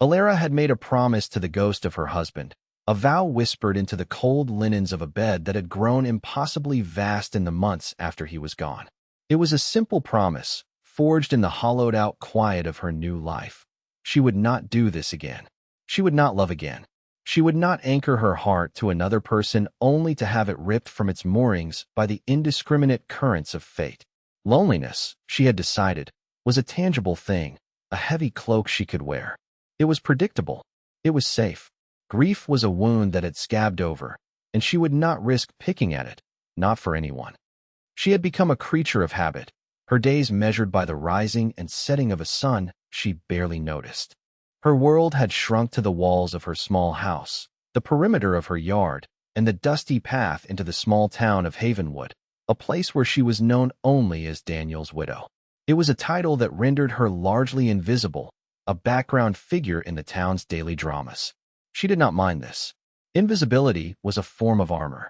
Elara had made a promise to the ghost of her husband, a vow whispered into the cold linens of a bed that had grown impossibly vast in the months after he was gone. It was a simple promise, forged in the hollowed-out quiet of her new life. She would not do this again. She would not love again. She would not anchor her heart to another person only to have it ripped from its moorings by the indiscriminate currents of fate. Loneliness, she had decided, was a tangible thing, a heavy cloak she could wear. It was predictable. It was safe. Grief was a wound that had scabbed over, and she would not risk picking at it, not for anyone. She had become a creature of habit, her days measured by the rising and setting of a sun she barely noticed. Her world had shrunk to the walls of her small house, the perimeter of her yard, and the dusty path into the small town of Havenwood, a place where she was known only as Daniel's widow. It was a title that rendered her largely invisible, a background figure in the town's daily dramas. She did not mind this. Invisibility was a form of armor.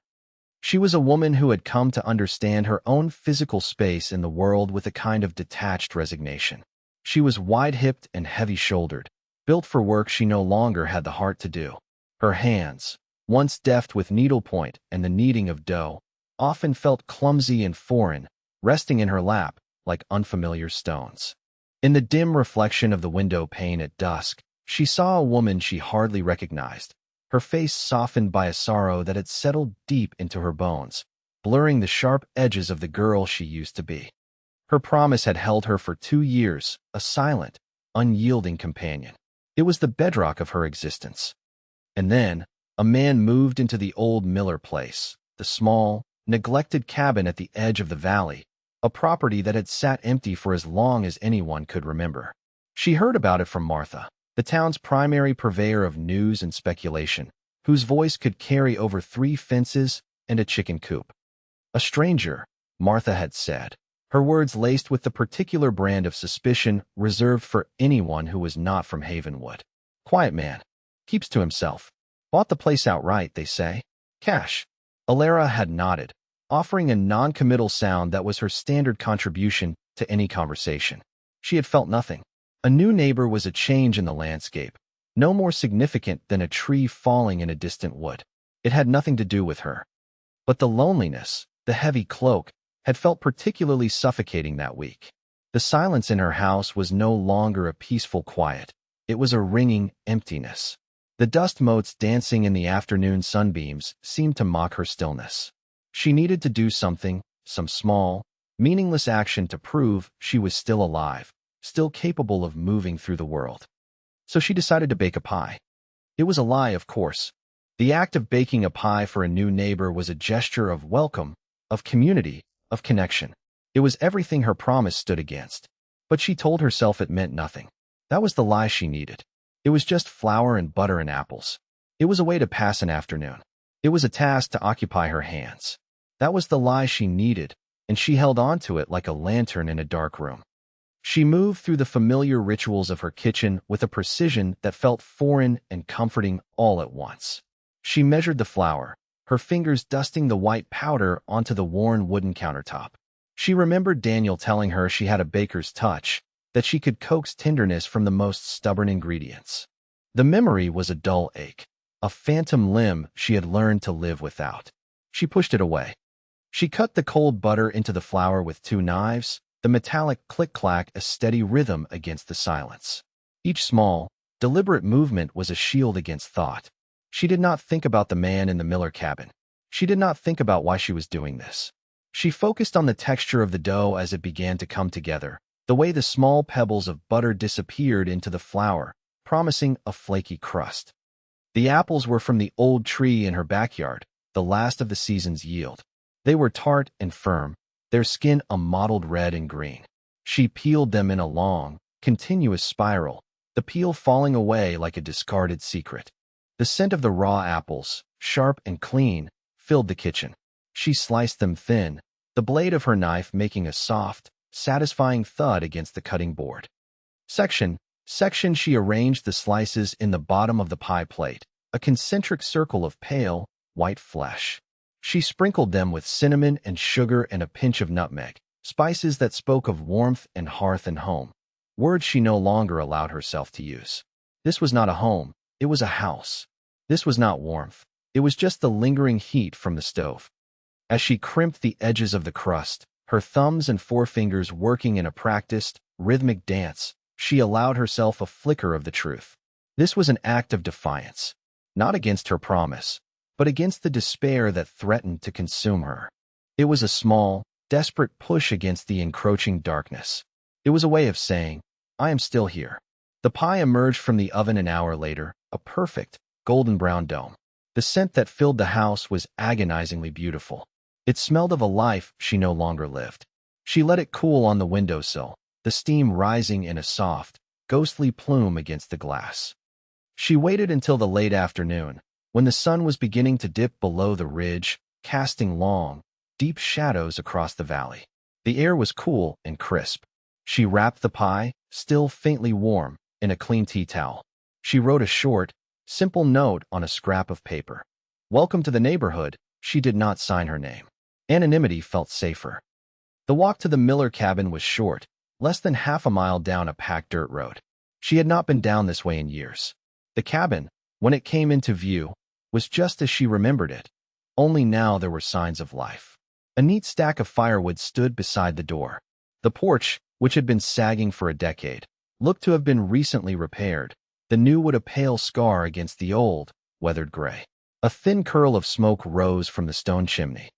She was a woman who had come to understand her own physical space in the world with a kind of detached resignation. She was wide-hipped and heavy-shouldered, built for work she no longer had the heart to do. Her hands, once deft with needlepoint and the kneading of dough, often felt clumsy and foreign, resting in her lap like unfamiliar stones. In the dim reflection of the window pane at dusk, she saw a woman she hardly recognized, her face softened by a sorrow that had settled deep into her bones, blurring the sharp edges of the girl she used to be. Her promise had held her for 2 years, a silent, unyielding companion. It was the bedrock of her existence. And then, a man moved into the old Miller place, the small, neglected cabin at the edge of the valley, a property that had sat empty for as long as anyone could remember. She heard about it from Martha, the town's primary purveyor of news and speculation, whose voice could carry over 3 fences and a chicken coop. A stranger, Martha had said, her words laced with the particular brand of suspicion reserved for anyone who was not from Havenwood. Quiet man. Keeps to himself. Bought the place outright, they say. Cash. Elara had nodded, offering a non-committal sound that was her standard contribution to any conversation. She had felt nothing. A new neighbor was a change in the landscape, no more significant than a tree falling in a distant wood. It had nothing to do with her. But the loneliness, the heavy cloak, had felt particularly suffocating that week. The silence in her house was no longer a peaceful quiet. It was a ringing emptiness. The dust motes dancing in the afternoon sunbeams seemed to mock her stillness. She needed to do something, some small, meaningless action to prove she was still alive, still capable of moving through the world. So she decided to bake a pie. It was a lie, of course. The act of baking a pie for a new neighbor was a gesture of welcome, of community, of connection. It was everything her promise stood against. But she told herself it meant nothing. That was the lie she needed. It was just flour and butter and apples. It was a way to pass an afternoon. It was a task to occupy her hands. That was the lie she needed, and she held on to it like a lantern in a dark room. She moved through the familiar rituals of her kitchen with a precision that felt foreign and comforting all at once. She measured the flour, her fingers dusting the white powder onto the worn wooden countertop. She remembered Daniel telling her she had a baker's touch, that she could coax tenderness from the most stubborn ingredients. The memory was a dull ache, a phantom limb she had learned to live without. She pushed it away. She cut the cold butter into the flour with 2 knives, the metallic click-clack a steady rhythm against the silence. Each small, deliberate movement was a shield against thought. She did not think about the man in the Miller cabin. She did not think about why she was doing this. She focused on the texture of the dough as it began to come together, the way the small pebbles of butter disappeared into the flour, promising a flaky crust. The apples were from the old tree in her backyard, the last of the season's yield. They were tart and firm, their skin a mottled red and green. She peeled them in a long, continuous spiral, the peel falling away like a discarded secret. The scent of the raw apples, sharp and clean, filled the kitchen. She sliced them thin, the blade of her knife making a soft, satisfying thud against the cutting board. Section she arranged the slices in the bottom of the pie plate, a concentric circle of pale, white flesh. She sprinkled them with cinnamon and sugar and a pinch of nutmeg, spices that spoke of warmth and hearth and home, words she no longer allowed herself to use. This was not a home, it was a house. This was not warmth, it was just the lingering heat from the stove. As she crimped the edges of the crust, her thumbs and forefingers working in a practiced, rhythmic dance, she allowed herself a flicker of the truth. This was an act of defiance, not against her promise, but against the despair that threatened to consume her. It was a small, desperate push against the encroaching darkness. It was a way of saying, I am still here. The pie emerged from the oven an hour later, a perfect, golden brown dome. The scent that filled the house was agonizingly beautiful. It smelled of a life she no longer lived. She let it cool on the windowsill, the steam rising in a soft, ghostly plume against the glass. She waited until the late afternoon, when the sun was beginning to dip below the ridge, casting long, deep shadows across the valley. The air was cool and crisp. She wrapped the pie, still faintly warm, in a clean tea towel. She wrote a short, simple note on a scrap of paper. Welcome to the neighborhood. She did not sign her name. Anonymity felt safer. The walk to the Miller cabin was short, less than half a mile down a packed dirt road. She had not been down this way in years. The cabin, when it came into view, was just as she remembered it. Only now there were signs of life. A neat stack of firewood stood beside the door. The porch, which had been sagging for a decade, looked to have been recently repaired, the new wood a pale scar against the old, weathered gray. A thin curl of smoke rose from the stone chimney.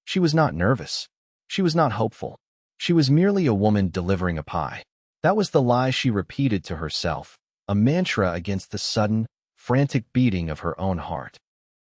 She was not nervous. She was not hopeful. She was merely a woman delivering a pie. That was the lie she repeated to herself, a mantra against the sudden, frantic beating of her own heart.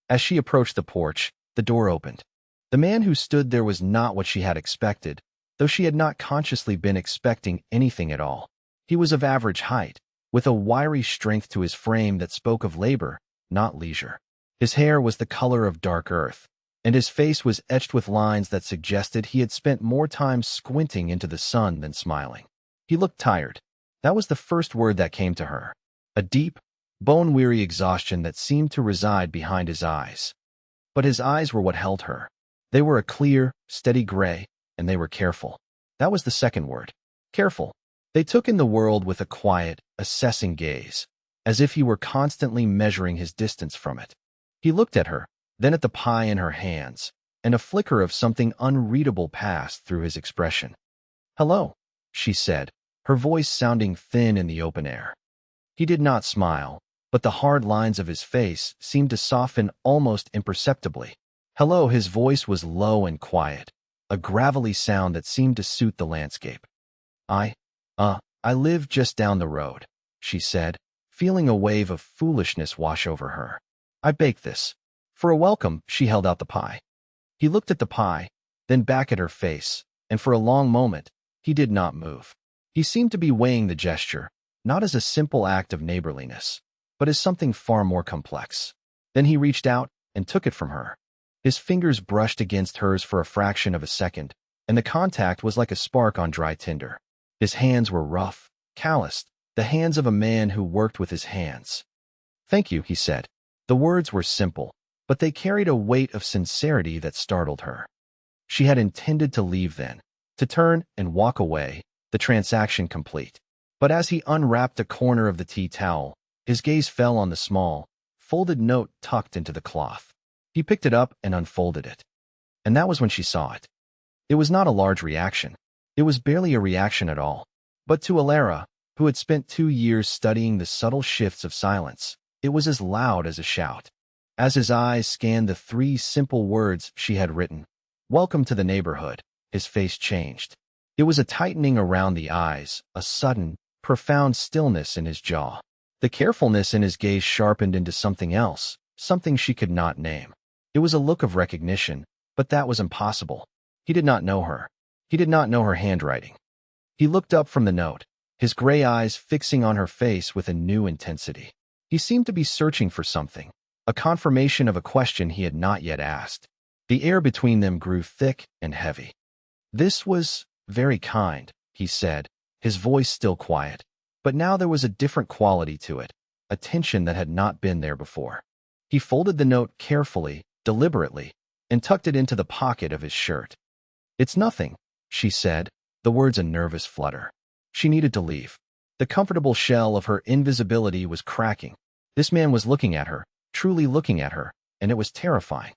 As she approached the porch, the door opened. The man who stood there was not what she had expected, though she had not consciously been expecting anything at all. He was of average height, with a wiry strength to his frame that spoke of labor, not leisure. His hair was the color of dark earth, and his face was etched with lines that suggested he had spent more time squinting into the sun than smiling. He looked tired. That was the first word that came to her. A deep, bone-weary exhaustion that seemed to reside behind his eyes. But his eyes were what held her. They were a clear, steady gray, and they were careful. That was the second word. Careful. They took in the world with a quiet, assessing gaze, as if he were constantly measuring his distance from it. He looked at her, then at the pie in her hands, and a flicker of something unreadable passed through his expression. Hello, she said, her voice sounding thin in the open air. He did not smile, but the hard lines of his face seemed to soften almost imperceptibly. Hello, his voice was low and quiet, a gravelly sound that seemed to suit the landscape. I live just down the road, she said, feeling a wave of foolishness wash over her. I baked this. For a welcome, she held out the pie. He looked at the pie, then back at her face, and for a long moment, he did not move. He seemed to be weighing the gesture, not as a simple act of neighborliness, but as something far more complex. Then he reached out and took it from her. His fingers brushed against hers for a fraction of a second, and the contact was like a spark on dry tinder. His hands were rough, calloused, the hands of a man who worked with his hands. Thank you, he said. The words were simple, but they carried a weight of sincerity that startled her. She had intended to leave then, to turn and walk away, the transaction complete. But as he unwrapped a corner of the tea towel, his gaze fell on the small, folded note tucked into the cloth. He picked it up and unfolded it. And that was when she saw it. It was not a large reaction. It was barely a reaction at all. But to Elara, who had spent 2 years studying the subtle shifts of silence, it was as loud as a shout. As his eyes scanned the 3 simple words she had written, "Welcome to the neighborhood," his face changed. It was a tightening around the eyes, a sudden, profound stillness in his jaw. The carefulness in his gaze sharpened into something else, something she could not name. It was a look of recognition, but that was impossible. He did not know her. He did not know her handwriting. He looked up from the note, his gray eyes fixing on her face with a new intensity. He seemed to be searching for something, a confirmation of a question he had not yet asked. The air between them grew thick and heavy. "This was very kind," he said, his voice still quiet. But now there was a different quality to it, a tension that had not been there before. He folded the note carefully, deliberately, and tucked it into the pocket of his shirt. "It's nothing," she said, the words a nervous flutter. She needed to leave. The comfortable shell of her invisibility was cracking. This man was looking at her, truly looking at her, and it was terrifying.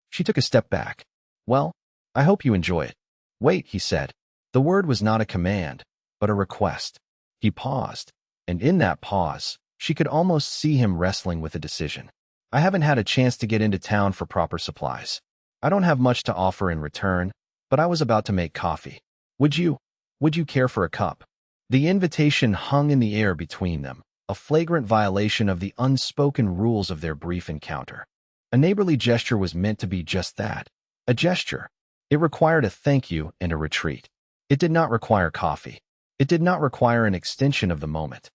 She took a step back. "Well, I hope you enjoy it." "Wait," he said. The word was not a command, but a request. He paused, and in that pause, she could almost see him wrestling with a decision. "I haven't had a chance to get into town for proper supplies. I don't have much to offer in return, but I was about to make coffee. Would you care for a cup?" The invitation hung in the air between them, a flagrant violation of the unspoken rules of their brief encounter. A neighborly gesture was meant to be just that, a gesture. It required a thank you and a retreat. It did not require coffee. It did not require an extension of the moment.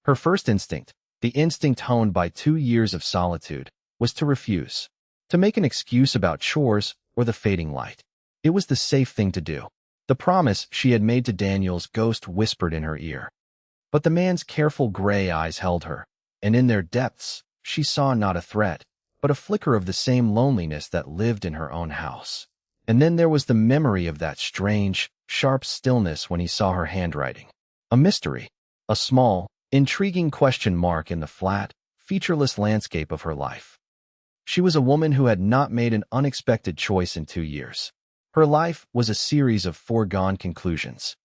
Her first instinct, the instinct honed by 2 years of solitude, was to refuse, to make an excuse about chores or the fading light. It was the safe thing to do. The promise she had made to Daniel's ghost whispered in her ear. But the man's careful gray eyes held her, and in their depths, she saw not a threat, but a flicker of the same loneliness that lived in her own house. And then there was the memory of that strange, sharp stillness when he saw her handwriting. A mystery, a small, intriguing question mark in the flat, featureless landscape of her life. She was a woman who had not made an unexpected choice in 2 years. Her life was a series of foregone conclusions.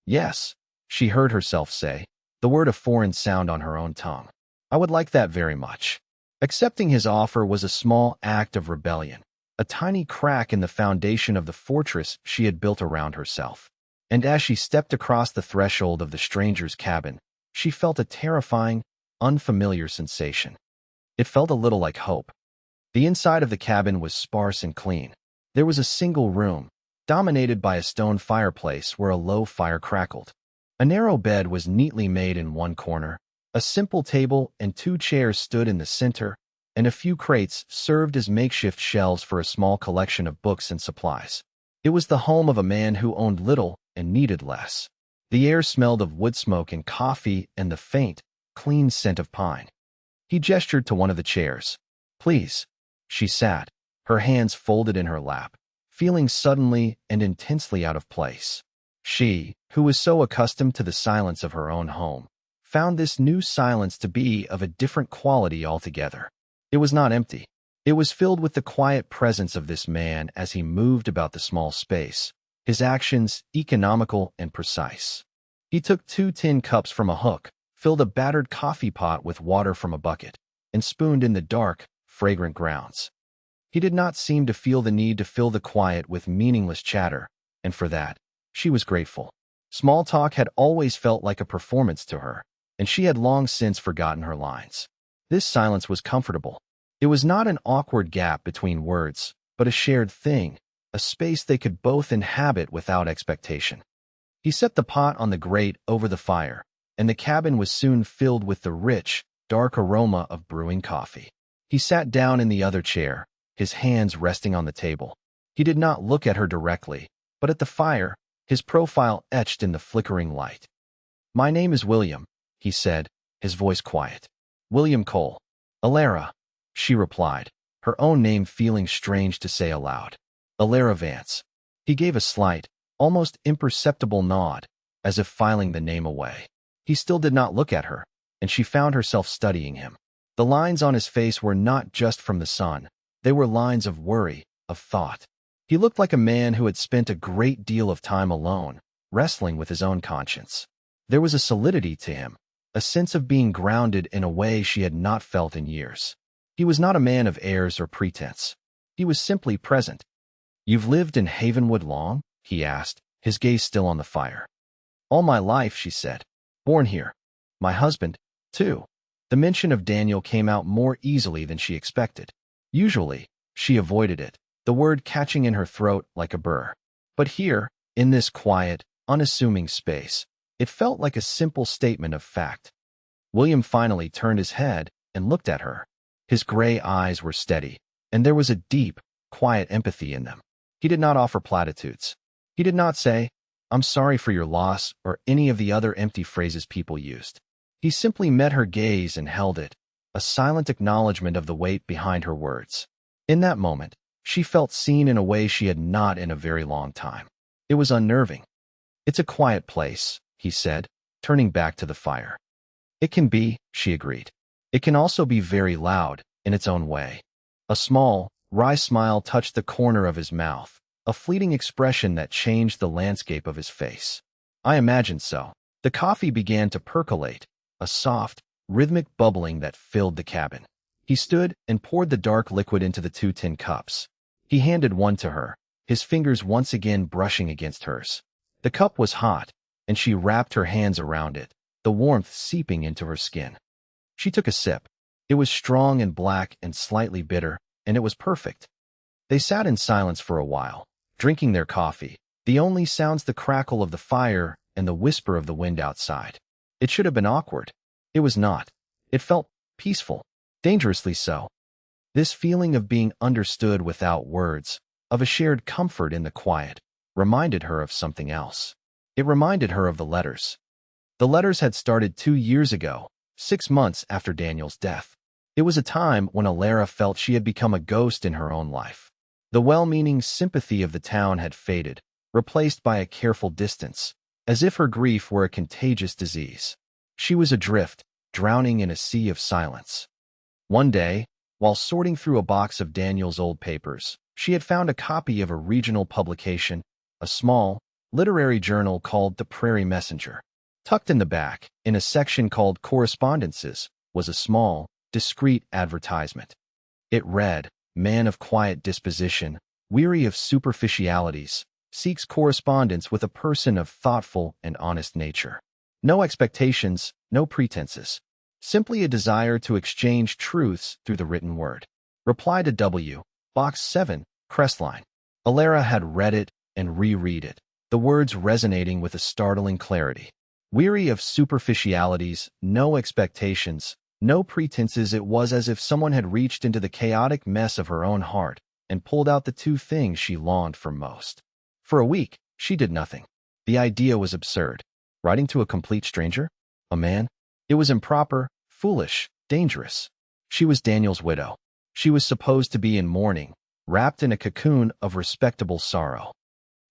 "Yes," she heard herself say, the word a foreign sound on her own tongue. "I would like that very much." Accepting his offer was a small act of rebellion, a tiny crack in the foundation of the fortress she had built around herself. And as she stepped across the threshold of the stranger's cabin, she felt a terrifying, unfamiliar sensation. It felt a little like hope. The inside of the cabin was sparse and clean. There was a single room, dominated by a stone fireplace where a low fire crackled. A narrow bed was neatly made in one corner, a simple table and 2 chairs stood in the center, and a few crates served as makeshift shelves for a small collection of books and supplies. It was the home of a man who owned little and needed less. The air smelled of wood smoke and coffee and the faint, clean scent of pine. He gestured to one of the chairs. "Please." She sat, her hands folded in her lap, feeling suddenly and intensely out of place. She, who was so accustomed to the silence of her own home, found this new silence to be of a different quality altogether. It was not empty. It was filled with the quiet presence of this man as he moved about the small space, his actions economical and precise. He took 2 tin cups from a hook, filled a battered coffee pot with water from a bucket, and spooned in the dark, fragrant grounds. He did not seem to feel the need to fill the quiet with meaningless chatter, and for that, she was grateful. Small talk had always felt like a performance to her, and she had long since forgotten her lines. This silence was comfortable. It was not an awkward gap between words, but a shared thing, a space they could both inhabit without expectation. He set the pot on the grate over the fire, and the cabin was soon filled with the rich, dark aroma of brewing coffee. He sat down in the other chair, his hands resting on the table. He did not look at her directly, but at the fire, his profile etched in the flickering light. "My name is William," he said, his voice quiet. "William Cole." "Elara," she replied, her own name feeling strange to say aloud. "Elara Vance." He gave a slight, almost imperceptible nod, as if filing the name away. He still did not look at her, and she found herself studying him. The lines on his face were not just from the sun. They were lines of worry, of thought. He looked like a man who had spent a great deal of time alone, wrestling with his own conscience. There was a solidity to him, a sense of being grounded in a way she had not felt in years. He was not a man of airs or pretense. He was simply present. "You've lived in Havenwood long?" he asked, his gaze still on the fire. "All my life," she said. "Born here. My husband, too." The mention of Daniel came out more easily than she expected. Usually, she avoided it, the word catching in her throat like a burr. But here, in this quiet, unassuming space, it felt like a simple statement of fact. William finally turned his head and looked at her. His gray eyes were steady, and there was a deep, quiet empathy in them. He did not offer platitudes. He did not say, "I'm sorry for your loss," or any of the other empty phrases people used. He simply met her gaze and held it, a silent acknowledgement of the weight behind her words. In that moment, she felt seen in a way she had not in a very long time. It was unnerving. "It's a quiet place," he said, turning back to the fire. It can be, she agreed. It can also be very loud, in its own way. A small, wry smile touched the corner of his mouth, a fleeting expression that changed the landscape of his face. I imagined so. The coffee began to percolate, a soft, rhythmic bubbling that filled the cabin. He stood and poured the dark liquid into the 2 tin cups. He handed one to her, his fingers once again brushing against hers. The cup was hot, and she wrapped her hands around it, the warmth seeping into her skin. She took a sip. It was strong and black and slightly bitter, and it was perfect. They sat in silence for a while, drinking their coffee, the only sounds the crackle of the fire and the whisper of the wind outside. It should have been awkward. It was not. It felt peaceful, dangerously so. This feeling of being understood without words, of a shared comfort in the quiet, reminded her of something else. It reminded her of the letters. The letters had started 2 years ago, 6 months after Daniel's death. It was a time when Elara felt she had become a ghost in her own life. The well-meaning sympathy of the town had faded, replaced by a careful distance, as if her grief were a contagious disease. She was adrift, drowning in a sea of silence. One day, while sorting through a box of Daniel's old papers, she had found a copy of a regional publication, a small, literary journal called The Prairie Messenger. Tucked in the back, in a section called Correspondences, was a small, discreet advertisement. It read, "Man of quiet disposition, weary of superficialities, seeks correspondence with a person of thoughtful and honest nature. No expectations, no pretenses. Simply a desire to exchange truths through the written word. Reply to W. Box 7, Crestline." Elara had read it and reread it, the words resonating with a startling clarity. Weary of superficialities, no expectations, no pretenses. It was as if someone had reached into the chaotic mess of her own heart and pulled out the 2 things she longed for most. For a week, she did nothing. The idea was absurd. Writing to a complete stranger? A man? It was improper, foolish, dangerous. She was Daniel's widow. She was supposed to be in mourning, wrapped in a cocoon of respectable sorrow.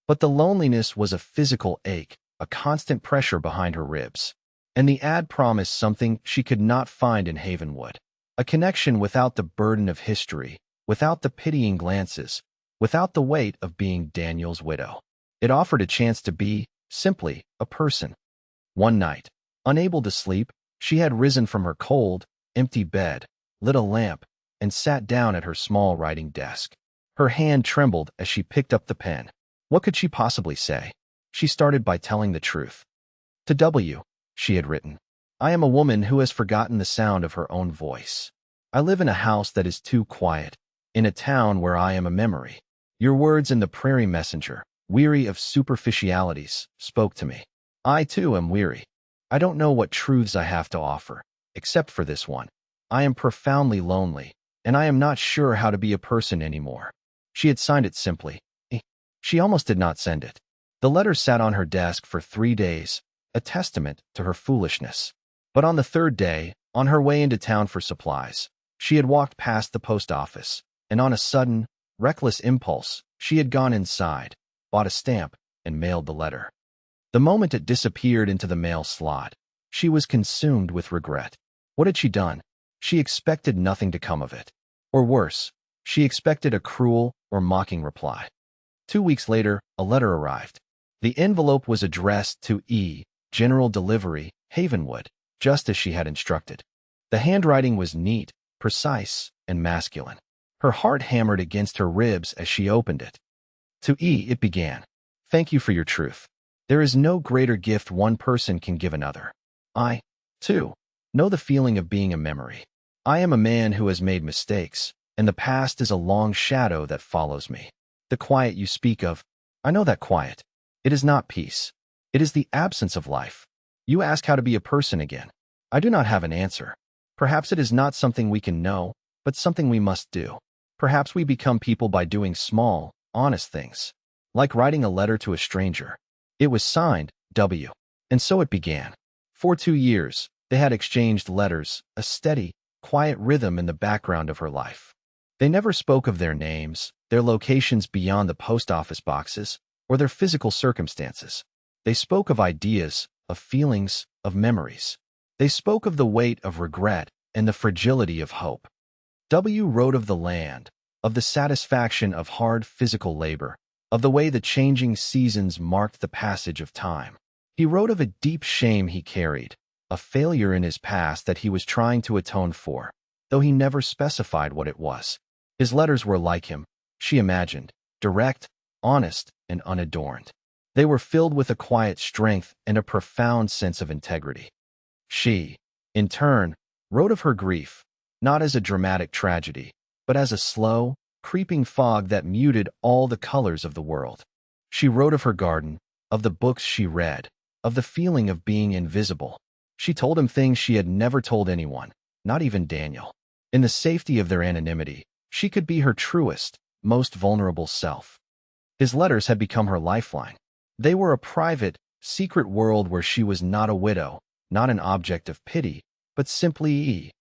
But the loneliness was a physical ache, a constant pressure behind her ribs. And the ad promised something she could not find in Havenwood. A connection without the burden of history, without the pitying glances, without the weight of being Daniel's widow. It offered a chance to be, simply, a person. One night, unable to sleep, she had risen from her cold, empty bed, lit a lamp, and sat down at her small writing desk. Her hand trembled as she picked up the pen. What could she possibly say? She started by telling the truth. To W, she had written, "I am a woman who has forgotten the sound of her own voice. I live in a house that is too quiet, in a town where I am a memory. Your words in the Prairie Messenger, weary of superficialities, spoke to me. I, too, am weary. I don't know what truths I have to offer, except for this one. I am profoundly lonely, and I am not sure how to be a person anymore." She had signed it simply. She almost did not send it. The letter sat on her desk for 3 days, a testament to her foolishness. But on the 3rd day, on her way into town for supplies, she had walked past the post office, and on a sudden, reckless impulse, she had gone inside, bought a stamp, and mailed the letter. The moment it disappeared into the mail slot, she was consumed with regret. What had she done? She expected nothing to come of it. Or worse, she expected a cruel or mocking reply. 2 weeks later, a letter arrived. The envelope was addressed to E. General Delivery, Havenwood, just as she had instructed. The handwriting was neat, precise, and masculine. Her heart hammered against her ribs as she opened it. To E, it began. "Thank you for your truth. There is no greater gift one person can give another. I, too, know the feeling of being a memory. I am a man who has made mistakes, and the past is a long shadow that follows me. The quiet you speak of, I know that quiet. It is not peace. It is the absence of life. You ask how to be a person again. I do not have an answer. Perhaps it is not something we can know, but something we must do. Perhaps we become people by doing small, honest things. Like writing a letter to a stranger." It was signed, W. And so it began. For 2 years, they had exchanged letters, a steady, quiet rhythm in the background of her life. They never spoke of their names, their locations beyond the post office boxes, or their physical circumstances. They spoke of ideas, of feelings, of memories. They spoke of the weight of regret and the fragility of hope. W wrote of the land, of the satisfaction of hard physical labor, of the way the changing seasons marked the passage of time. He wrote of a deep shame he carried, a failure in his past that he was trying to atone for, though he never specified what it was. His letters were like him, she imagined, direct, honest, and unadorned. They were filled with a quiet strength and a profound sense of integrity. She, in turn, wrote of her grief, not as a dramatic tragedy, but as a slow, creeping fog that muted all the colors of the world. She wrote of her garden, of the books she read, of the feeling of being invisible. She told him things she had never told anyone, not even Daniel. In the safety of their anonymity, she could be her truest, most vulnerable self. His letters had become her lifeline. They were a private, secret world where she was not a widow, not an object of pity, but simply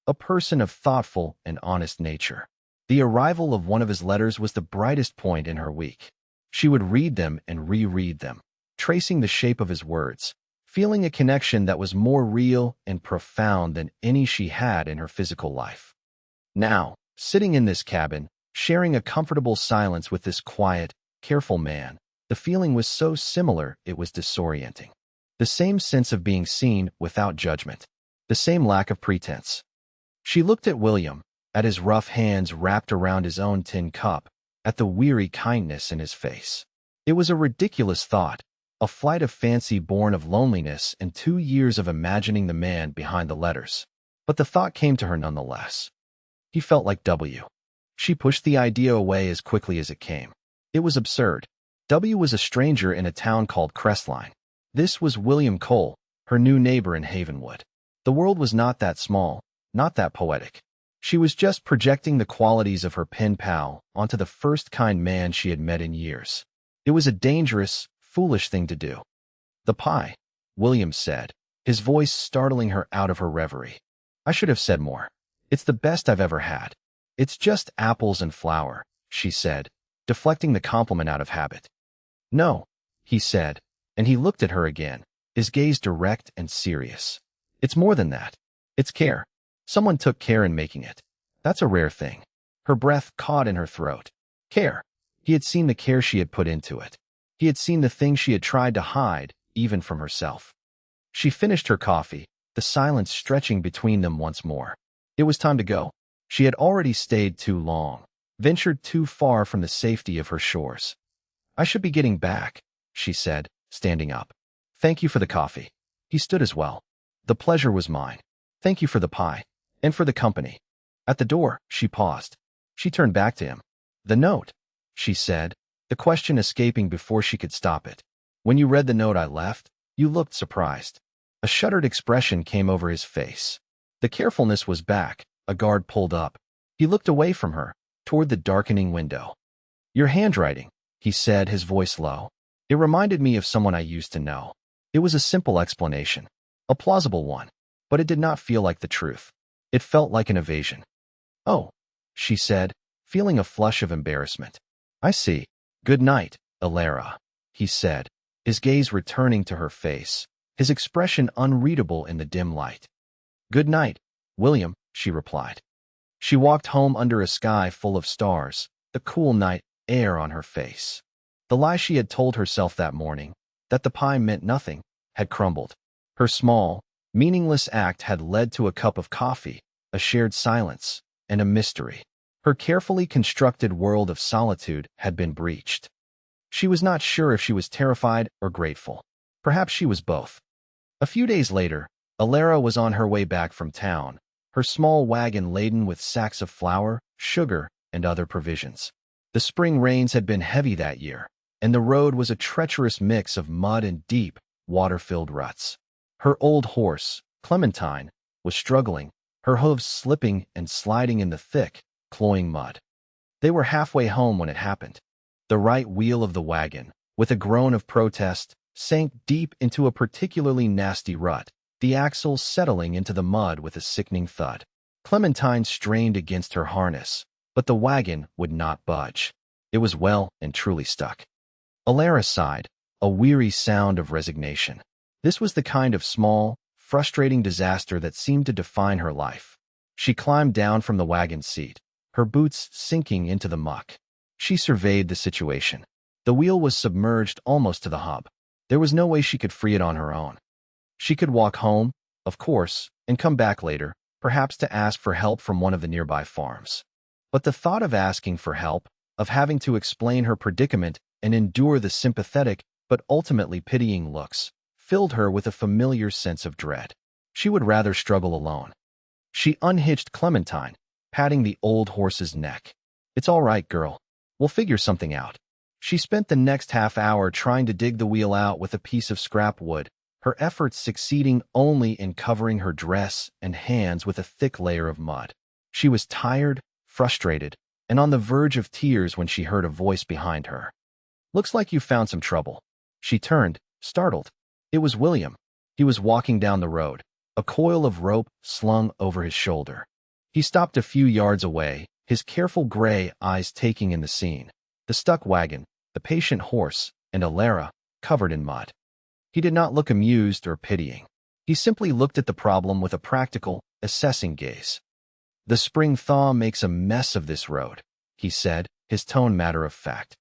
a person of thoughtful and honest nature. The arrival of one of his letters was the brightest point in her week. She would read them and reread them, tracing the shape of his words, feeling a connection that was more real and profound than any she had in her physical life. Now, sitting in this cabin, sharing a comfortable silence with this quiet, careful man, the feeling was so similar it was disorienting. The same sense of being seen without judgment, the same lack of pretense. She looked at William, at his rough hands wrapped around his own tin cup, at the weary kindness in his face. It was a ridiculous thought, a flight of fancy born of loneliness and 2 years of imagining the man behind the letters. But the thought came to her nonetheless. He felt like W. She pushed the idea away as quickly as it came. It was absurd. W was a stranger in a town called Crestline. This was William Cole, her new neighbor in Havenwood. The world was not that small, not that poetic. She was just projecting the qualities of her pen pal onto the first kind man she had met in years. It was a dangerous, foolish thing to do. "The pie," William said, his voice startling her out of her reverie. "I should have said more. It's the best I've ever had." "It's just apples and flour," she said, deflecting the compliment out of habit. "No," he said, and he looked at her again, his gaze direct and serious. "It's more than that. It's care. Someone took care in making it. That's a rare thing." Her breath caught in her throat. Care. He had seen the care she had put into it. He had seen the things she had tried to hide, even from herself. She finished her coffee, the silence stretching between them once more. It was time to go. She had already stayed too long, ventured too far from the safety of her shores. "I should be getting back," she said, standing up. "Thank you for the coffee." He stood as well. "The pleasure was mine. Thank you for the pie. And for the company." At the door, she paused. She turned back to him. "The note," she said, the question escaping before she could stop it. "When you read the note I left, you looked surprised." A shuddered expression came over his face. The carefulness was back, a guard pulled up. He looked away from her, toward the darkening window. "Your handwriting," he said, his voice low. "It reminded me of someone I used to know." It was a simple explanation, a plausible one, but it did not feel like the truth. It felt like an evasion. "Oh," she said, feeling a flush of embarrassment. "I see. Good night, Elara," he said, his gaze returning to her face, his expression unreadable in the dim light. "Good night, William," she replied. She walked home under a sky full of stars, the cool night air on her face. The lie she had told herself that morning, that the pie meant nothing, had crumbled. Her small, meaningless act had led to a cup of coffee, a shared silence, and a mystery. Her carefully constructed world of solitude had been breached. She was not sure if she was terrified or grateful. Perhaps she was both. A few days later, Elara was on her way back from town, her small wagon laden with sacks of flour, sugar, and other provisions. The spring rains had been heavy that year, and the road was a treacherous mix of mud and deep, water-filled ruts. Her old horse, Clementine, was struggling, her hooves slipping and sliding in the thick, cloying mud. They were halfway home when it happened. The right wheel of the wagon, with a groan of protest, sank deep into a particularly nasty rut, the axles settling into the mud with a sickening thud. Clementine strained against her harness, but the wagon would not budge. It was well and truly stuck. Elara sighed, a weary sound of resignation. This was the kind of small, frustrating disaster that seemed to define her life. She climbed down from the wagon seat, her boots sinking into the muck. She surveyed the situation. The wheel was submerged almost to the hub. There was no way she could free it on her own. She could walk home, of course, and come back later, perhaps to ask for help from one of the nearby farms. But the thought of asking for help, of having to explain her predicament and endure the sympathetic but ultimately pitying looks, filled her with a familiar sense of dread. She would rather struggle alone. She unhitched Clementine, patting the old horse's neck. "It's all right, girl. We'll figure something out." She spent the next half hour trying to dig the wheel out with a piece of scrap wood, her efforts succeeding only in covering her dress and hands with a thick layer of mud. She was tired, frustrated, and on the verge of tears when she heard a voice behind her. "Looks like you found some trouble." She turned, startled. It was William. He was walking down the road, a coil of rope slung over his shoulder. He stopped a few yards away, his careful gray eyes taking in the scene. The stuck wagon, the patient horse, and Elara, covered in mud. He did not look amused or pitying. He simply looked at the problem with a practical, assessing gaze. "The spring thaw makes a mess of this road," he said, his tone matter of fact.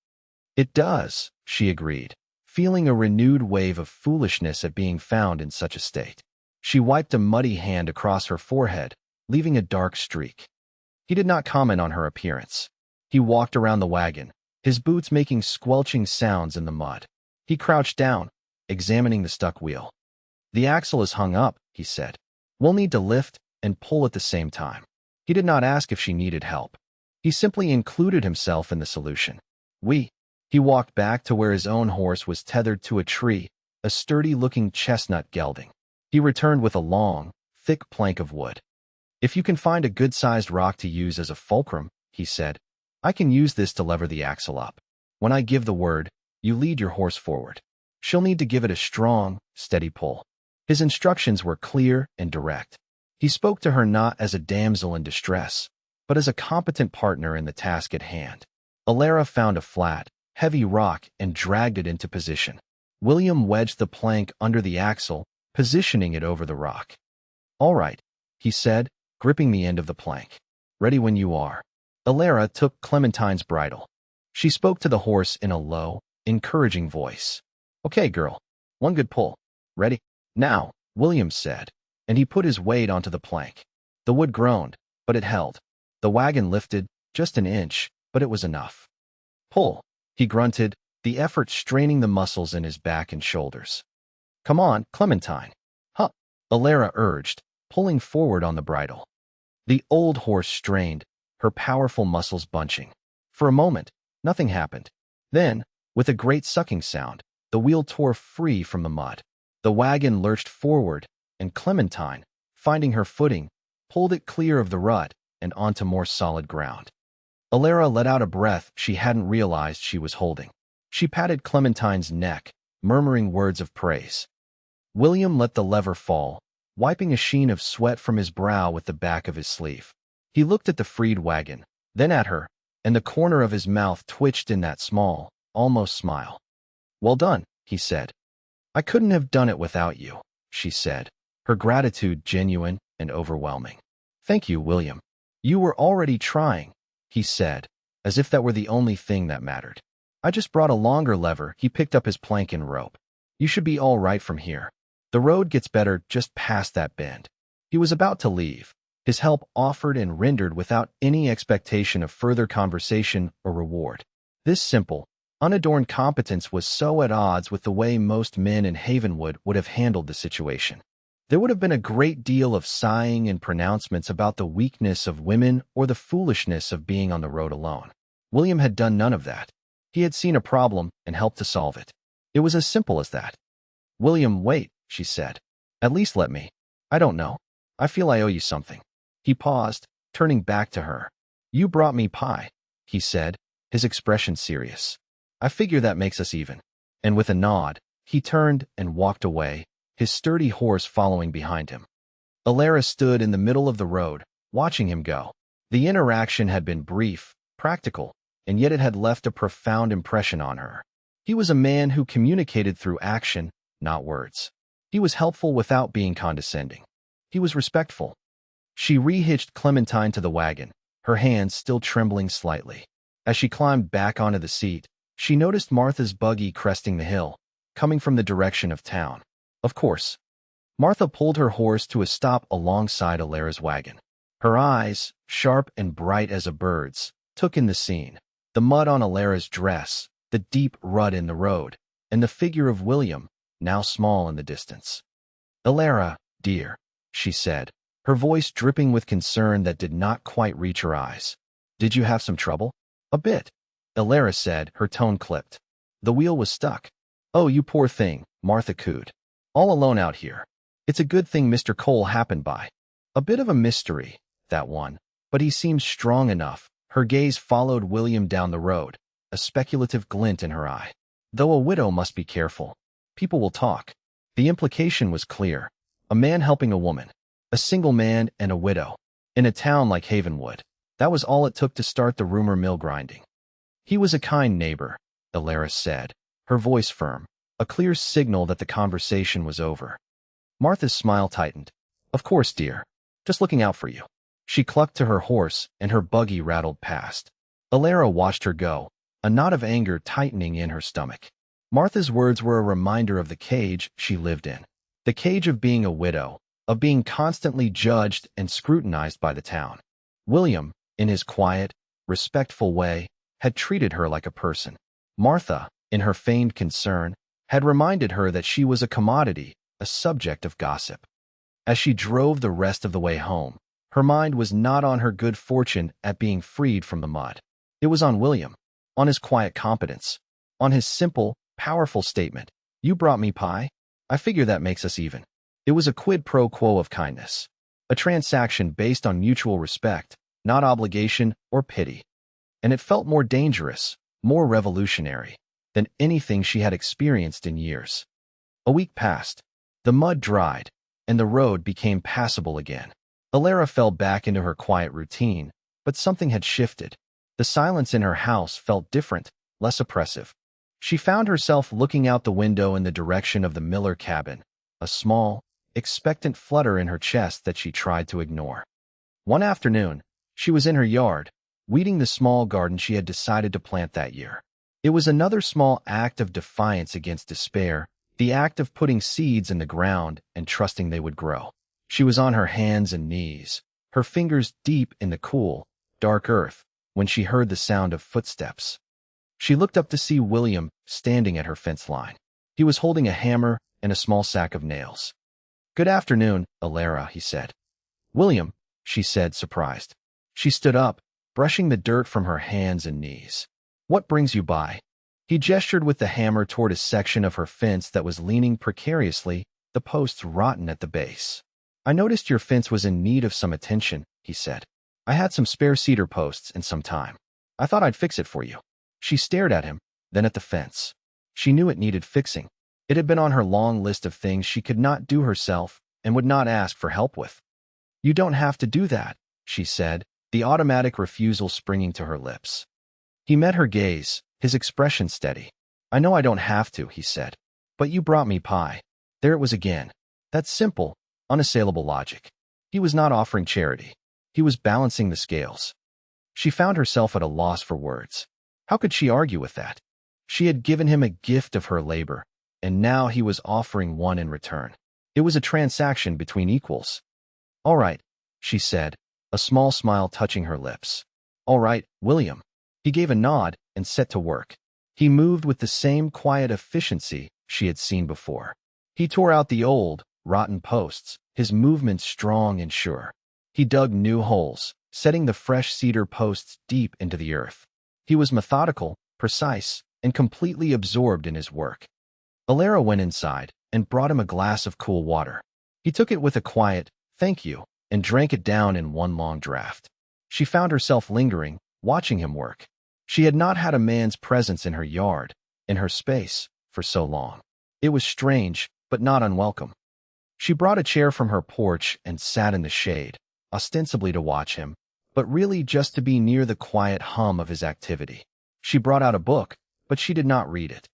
"It does," she agreed, feeling a renewed wave of foolishness at being found in such a state. She wiped a muddy hand across her forehead, leaving a dark streak. He did not comment on her appearance. He walked around the wagon, his boots making squelching sounds in the mud. He crouched down, examining the stuck wheel. "The axle is hung up," he said. "We'll need to lift and pull at the same time." He did not ask if she needed help. He simply included himself in the solution. He walked back to where his own horse was tethered to a tree, a sturdy-looking chestnut gelding. He returned with a long, thick plank of wood. "If you can find a good-sized rock to use as a fulcrum," he said, "I can use this to lever the axle up. When I give the word, you lead your horse forward. She'll need to give it a strong, steady pull." His instructions were clear and direct. He spoke to her not as a damsel in distress, but as a competent partner in the task at hand. Elara found a flat, heavy rock and dragged it into position. William wedged the plank under the axle, positioning it over the rock. "All right," he said, gripping the end of the plank. "Ready when you are." Elara took Clementine's bridle. She spoke to the horse in a low, encouraging voice. "Okay, girl. One good pull. Ready? Now," William said, and he put his weight onto the plank. The wood groaned, but it held. The wagon lifted, just an inch, but it was enough. "Pull," he grunted, the effort straining the muscles in his back and shoulders. "Come on, Clementine." "Huh," Elara urged, pulling forward on the bridle. The old horse strained, her powerful muscles bunching. For a moment, nothing happened. Then, with a great sucking sound, the wheel tore free from the mud. The wagon lurched forward, and Clementine, finding her footing, pulled it clear of the rut and onto more solid ground. Elara let out a breath she hadn't realized she was holding. She patted Clementine's neck, murmuring words of praise. William let the lever fall, wiping a sheen of sweat from his brow with the back of his sleeve. He looked at the freed wagon, then at her, and the corner of his mouth twitched in that small, almost smile. "Well done," he said. "I couldn't have done it without you," she said, her gratitude genuine and overwhelming. "Thank you, William. You were already trying," he said, as if that were the only thing that mattered. "I just brought a longer lever." He picked up his plank and rope. "You should be all right from here. The road gets better just past that bend." He was about to leave, his help offered and rendered without any expectation of further conversation or reward. This simple, unadorned competence was so at odds with the way most men in Havenwood would have handled the situation. There would have been a great deal of sighing and pronouncements about the weakness of women or the foolishness of being on the road alone. William had done none of that. He had seen a problem and helped to solve it. It was as simple as that. "William, wait," she said. "At least let me. I don't know. I feel I owe you something." He paused, turning back to her. "You brought me pie," he said, his expression serious. "I figure that makes us even." And with a nod, he turned and walked away, his sturdy horse following behind him. Elara stood in the middle of the road, watching him go. The interaction had been brief, practical, and yet it had left a profound impression on her. He was a man who communicated through action, not words. He was helpful without being condescending. He was respectful. She rehitched Clementine to the wagon, her hands still trembling slightly. As she climbed back onto the seat, she noticed Martha's buggy cresting the hill, coming from the direction of town. Of course. Martha pulled her horse to a stop alongside Elara's wagon. Her eyes, sharp and bright as a bird's, took in the scene. The mud on Elara's dress, the deep rut in the road, and the figure of William, now small in the distance. "Elara, dear," she said, her voice dripping with concern that did not quite reach her eyes. "Did you have some trouble?" "A bit," Elara said, her tone clipped. "The wheel was stuck." "Oh, you poor thing," Martha cooed. "All alone out here. It's a good thing Mr. Cole happened by. A bit of a mystery, that one, but he seems strong enough." Her gaze followed William down the road, a speculative glint in her eye. "Though a widow must be careful. People will talk." The implication was clear. A man helping a woman. A single man and a widow. In a town like Havenwood. That was all it took to start the rumor mill grinding. "He was a kind neighbor," Elara said, her voice firm, a clear signal that the conversation was over. Martha's smile tightened. "Of course, dear. Just looking out for you." She clucked to her horse, and her buggy rattled past. Elara watched her go, a knot of anger tightening in her stomach. Martha's words were a reminder of the cage she lived in. The cage of being a widow, of being constantly judged and scrutinized by the town. William, in his quiet, respectful way, had treated her like a person. Martha, in her feigned concern, had reminded her that she was a commodity, a subject of gossip. As she drove the rest of the way home, her mind was not on her good fortune at being freed from the mud. It was on William, on his quiet competence, on his simple, powerful statement, "You brought me pie? I figure that makes us even." It was a quid pro quo of kindness, a transaction based on mutual respect, not obligation or pity. And it felt more dangerous, more revolutionary, than anything she had experienced in years. A week passed. The mud dried, and the road became passable again. Elara fell back into her quiet routine, but something had shifted. The silence in her house felt different, less oppressive. She found herself looking out the window in the direction of the Miller cabin, a small, expectant flutter in her chest that she tried to ignore. One afternoon, she was in her yard, weeding the small garden she had decided to plant that year. It was another small act of defiance against despair, the act of putting seeds in the ground and trusting they would grow. She was on her hands and knees, her fingers deep in the cool, dark earth, when she heard the sound of footsteps. She looked up to see William standing at her fence line. He was holding a hammer and a small sack of nails. "Good afternoon, Elara," he said. "William," she said, surprised. She stood up, brushing the dirt from her hands and knees. "What brings you by?" He gestured with the hammer toward a section of her fence that was leaning precariously, the posts rotten at the base. "I noticed your fence was in need of some attention," he said. "I had some spare cedar posts and some time. I thought I'd fix it for you." She stared at him, then at the fence. She knew it needed fixing. It had been on her long list of things she could not do herself and would not ask for help with. "You don't have to do that," she said, the automatic refusal springing to her lips. He met her gaze, his expression steady. "I know I don't have to," he said. "But you brought me pie." There it was again. That simple, unassailable logic. He was not offering charity. He was balancing the scales. She found herself at a loss for words. How could she argue with that? She had given him a gift of her labor, and now he was offering one in return. It was a transaction between equals. "All right," she said, a small smile touching her lips. "All right, William." He gave a nod and set to work. He moved with the same quiet efficiency she had seen before. He tore out the old, rotten posts, his movements strong and sure. He dug new holes, setting the fresh cedar posts deep into the earth. He was methodical, precise, and completely absorbed in his work. Elara went inside and brought him a glass of cool water. He took it with a quiet, "Thank you," and drank it down in one long draught. She found herself lingering, watching him work. She had not had a man's presence in her yard, in her space, for so long. It was strange, but not unwelcome. She brought a chair from her porch and sat in the shade, ostensibly to watch him, but really just to be near the quiet hum of his activity. She brought out a book, but she did not read it.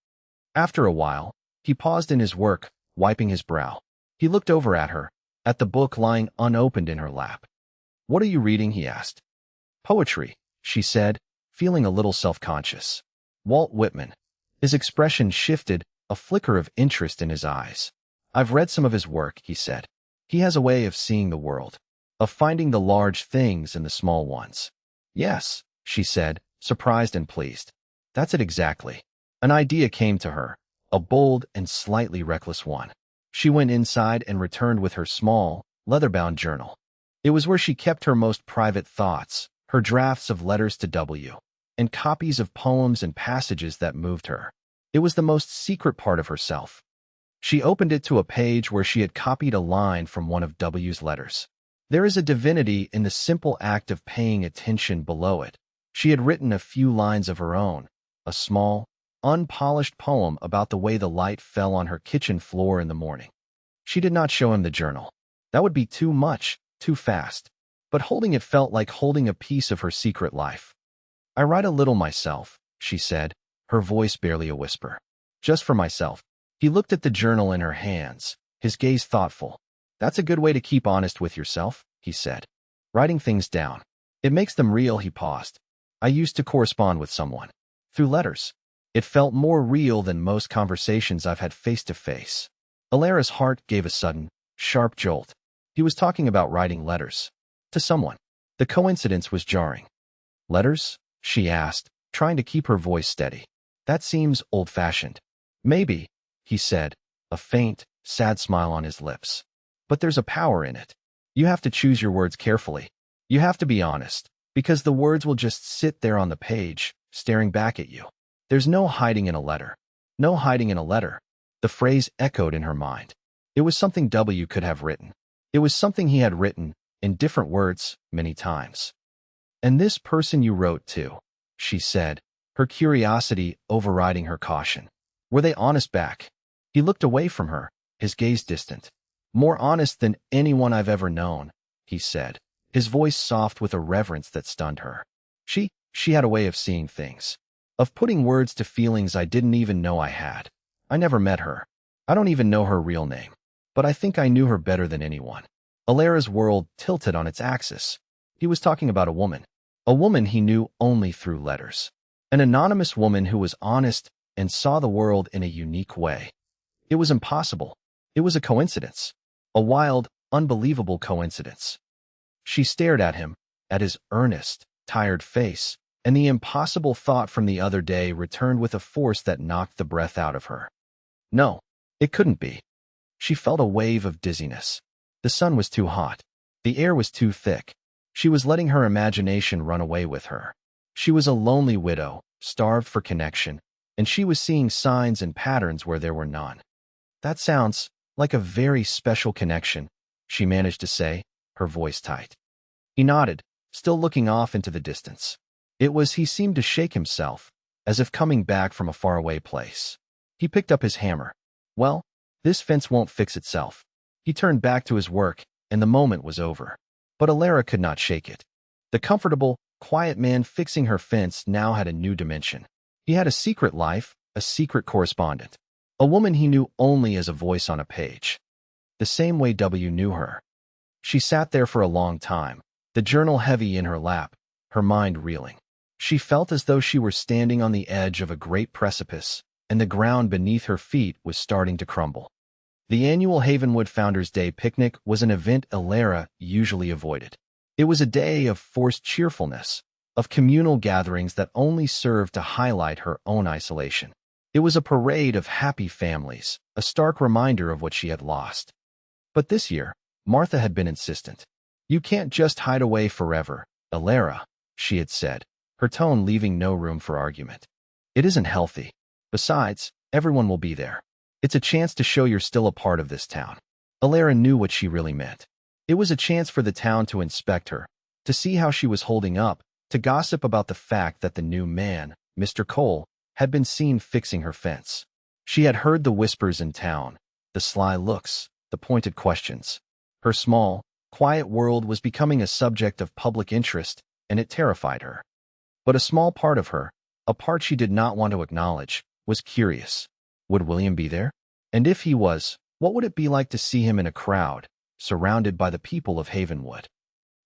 After a while, he paused in his work, wiping his brow. He looked over at her, at the book lying unopened in her lap. "What are you reading?" he asked. "Poetry," she said, feeling a little self-conscious. "Walt Whitman." His expression shifted, a flicker of interest in his eyes. "I've read some of his work," he said. "He has a way of seeing the world, of finding the large things in the small ones." "Yes," she said, surprised and pleased. "That's it exactly." An idea came to her, a bold and slightly reckless one. She went inside and returned with her small, leather-bound journal. It was where she kept her most private thoughts, her drafts of letters to W, and copies of poems and passages that moved her. It was the most secret part of herself. She opened it to a page where she had copied a line from one of W's letters. There is a divinity in the simple act of paying attention below it. She had written a few lines of her own, a small, unpolished poem about the way the light fell on her kitchen floor in the morning. She did not show him the journal. That would be too much, too fast. But holding it felt like holding a piece of her secret life. "I write a little myself," she said, her voice barely a whisper. "Just for myself." He looked at the journal in her hands, his gaze thoughtful. "That's a good way to keep honest with yourself," he said. "Writing things down. It makes them real." He paused. "I used to correspond with someone. Through letters. It felt more real than most conversations I've had face to face." Elara's heart gave a sudden, sharp jolt. He was talking about writing letters. To someone. The coincidence was jarring. "Letters?" she asked, trying to keep her voice steady. "That seems old-fashioned." "Maybe," he said, a faint, sad smile on his lips. "But there's a power in it. You have to choose your words carefully. You have to be honest, because the words will just sit there on the page, staring back at you. There's no hiding in a letter. No hiding in a letter." The phrase echoed in her mind. It was something W could have written. It was something he had written, in different words, many times. "And this person you wrote to," she said, her curiosity overriding her caution. "Were they honest back?" He looked away from her, his gaze distant. "More honest than anyone I've ever known," he said, his voice soft with a reverence that stunned her. She had a way of seeing things, of putting words to feelings I didn't even know I had. I never met her. I don't even know her real name. But I think I knew her better than anyone." Elara's world tilted on its axis. He was talking about a woman he knew only through letters. An anonymous woman who was honest and saw the world in a unique way. It was impossible. It was a coincidence. A wild, unbelievable coincidence. She stared at him, at his earnest, tired face, and the impossible thought from the other day returned with a force that knocked the breath out of her. No, it couldn't be. She felt a wave of dizziness. The sun was too hot. The air was too thick. She was letting her imagination run away with her. She was a lonely widow, starved for connection, and she was seeing signs and patterns where there were none. "That sounds like a very special connection," she managed to say, her voice tight. He nodded, still looking off into the distance. He seemed to shake himself, as if coming back from a faraway place. He picked up his hammer. "Well, this fence won't fix itself." He turned back to his work, and the moment was over. But Elara could not shake it. The comfortable, quiet man fixing her fence now had a new dimension. He had a secret life, a secret correspondent. A woman he knew only as a voice on a page. The same way W knew her. She sat there for a long time, the journal heavy in her lap, her mind reeling. She felt as though she were standing on the edge of a great precipice, and the ground beneath her feet was starting to crumble. The annual Havenwood Founders' Day picnic was an event Elara usually avoided. It was a day of forced cheerfulness, of communal gatherings that only served to highlight her own isolation. It was a parade of happy families, a stark reminder of what she had lost. But this year, Martha had been insistent. "You can't just hide away forever, Elara," she had said, her tone leaving no room for argument. "It isn't healthy. Besides, everyone will be there. It's a chance to show you're still a part of this town." Elara knew what she really meant. It was a chance for the town to inspect her, to see how she was holding up, to gossip about the fact that the new man, Mr. Cole, had been seen fixing her fence. She had heard the whispers in town, the sly looks, the pointed questions. Her small, quiet world was becoming a subject of public interest, and it terrified her. But a small part of her, a part she did not want to acknowledge, was curious. Would William be there? And if he was, What would it be like to see him in a crowd, surrounded by the people of Havenwood?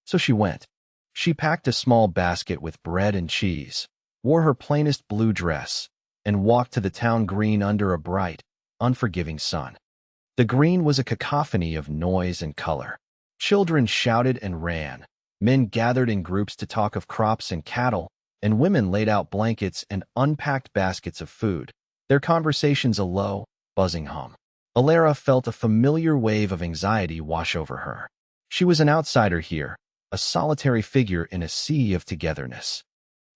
So she went. She packed a small basket with bread and cheese, wore her plainest blue dress, and walked to the town green under a bright, unforgiving sun. The green was a cacophony of noise and color. Children shouted and ran. Men gathered in groups to talk of crops and cattle, and women laid out blankets and unpacked baskets of food, their conversations a low, buzzing hum. Elara felt a familiar wave of anxiety wash over her. She was an outsider here, a solitary figure in a sea of togetherness.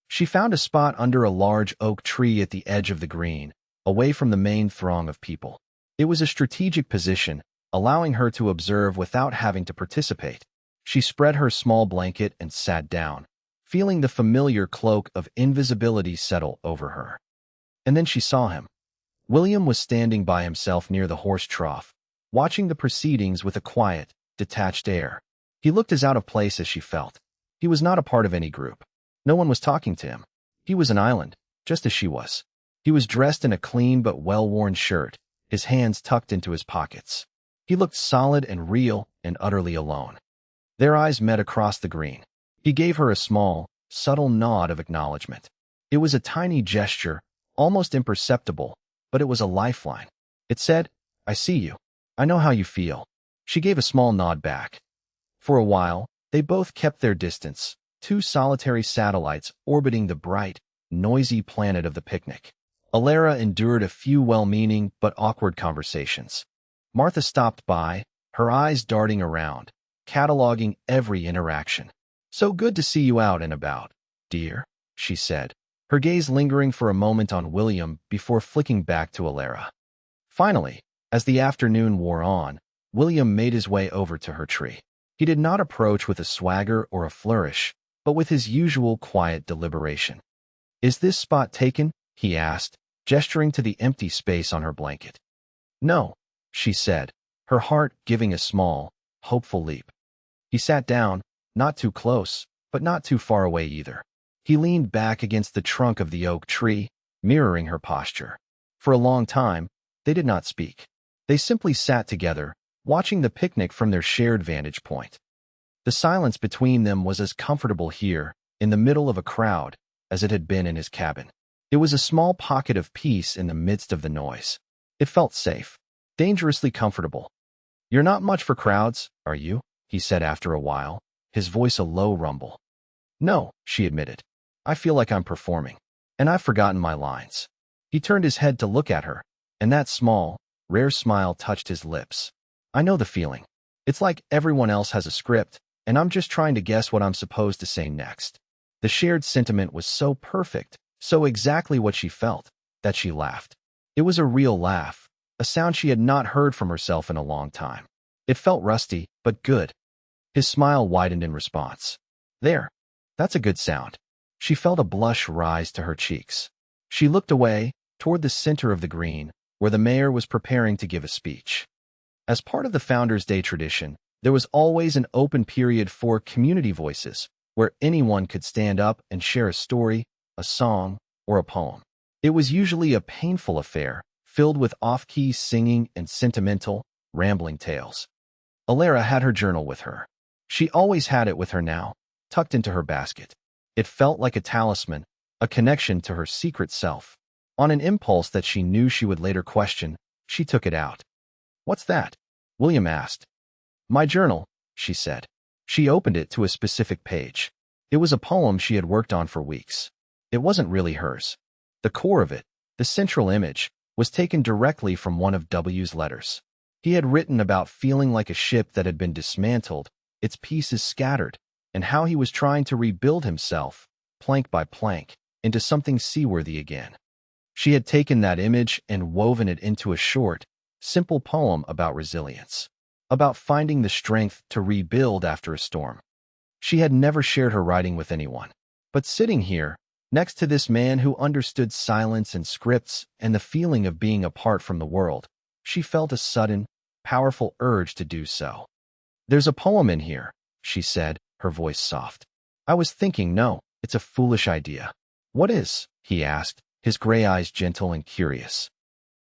She found a spot under a large oak tree at the edge of the green, away from the main throng of people. It was a strategic position, allowing her to observe without having to participate. She spread her small blanket and sat down, feeling the familiar cloak of invisibility settle over her. And then she saw him. William was standing by himself near the horse trough, watching the proceedings with a quiet, detached air. He looked as out of place as she felt. He was not a part of any group. No one was talking to him. He was an island, just as she was. He was dressed in a clean but well-worn shirt, his hands tucked into his pockets. He looked solid and real and utterly alone. Their eyes met across the green. He gave her a small, subtle nod of acknowledgement. It was a tiny gesture, almost imperceptible, but it was a lifeline. It said, "I see you. I know how you feel." She gave a small nod back. For a while, they both kept their distance, two solitary satellites orbiting the bright, noisy planet of the picnic. Elara endured a few well-meaning but awkward conversations. Martha stopped by, her eyes darting around, cataloging every interaction. "So good to see you out and about, dear," she said, her gaze lingering for a moment on William before flicking back to Elara. Finally, as the afternoon wore on, William made his way over to her tree. He did not approach with a swagger or a flourish, but with his usual quiet deliberation. "Is this spot taken?" he asked, gesturing to the empty space on her blanket. "No," she said, her heart giving a small, hopeful leap. He sat down, not too close, but not too far away either. He leaned back against the trunk of the oak tree, mirroring her posture. For a long time, they did not speak. They simply sat together, watching the picnic from their shared vantage point. The silence between them was as comfortable here, in the middle of a crowd, as it had been in his cabin. It was a small pocket of peace in the midst of the noise. It felt safe, dangerously comfortable. "You're not much for crowds, are you?" he said after a while, his voice a low rumble. "No," she admitted. "I feel like I'm performing, and I've forgotten my lines." He turned his head to look at her, and that small, rare smile touched his lips. "I know the feeling. It's like everyone else has a script, and I'm just trying to guess what I'm supposed to say next." The shared sentiment was so perfect, so exactly what she felt, that she laughed. It was a real laugh, a sound she had not heard from herself in a long time. It felt rusty, but good. His smile widened in response. "There. That's a good sound." She felt a blush rise to her cheeks. She looked away, toward the center of the green, where the mayor was preparing to give a speech. As part of the Founders' Day tradition, there was always an open period for community voices, where anyone could stand up and share a story, a song, or a poem. It was usually a painful affair, filled with off-key singing and sentimental, rambling tales. Elara had her journal with her. She always had it with her now, tucked into her basket. It felt like a talisman, a connection to her secret self. On an impulse that she knew she would later question, she took it out. "What's that?" William asked. "My journal," she said. She opened it to a specific page. It was a poem she had worked on for weeks. It wasn't really hers. The core of it, the central image, was taken directly from one of W's letters. He had written about feeling like a ship that had been dismantled, its pieces scattered, and how he was trying to rebuild himself, plank by plank, into something seaworthy again. She had taken that image and woven it into a short, simple poem about resilience, about finding the strength to rebuild after a storm. She had never shared her writing with anyone, but sitting here, next to this man who understood silence and scripts and the feeling of being apart from the world, she felt a sudden, powerful urge to do so. "There's a poem in here," she said, her voice soft. "I was thinking, no, it's a foolish idea." "What is?" he asked, his gray eyes gentle and curious.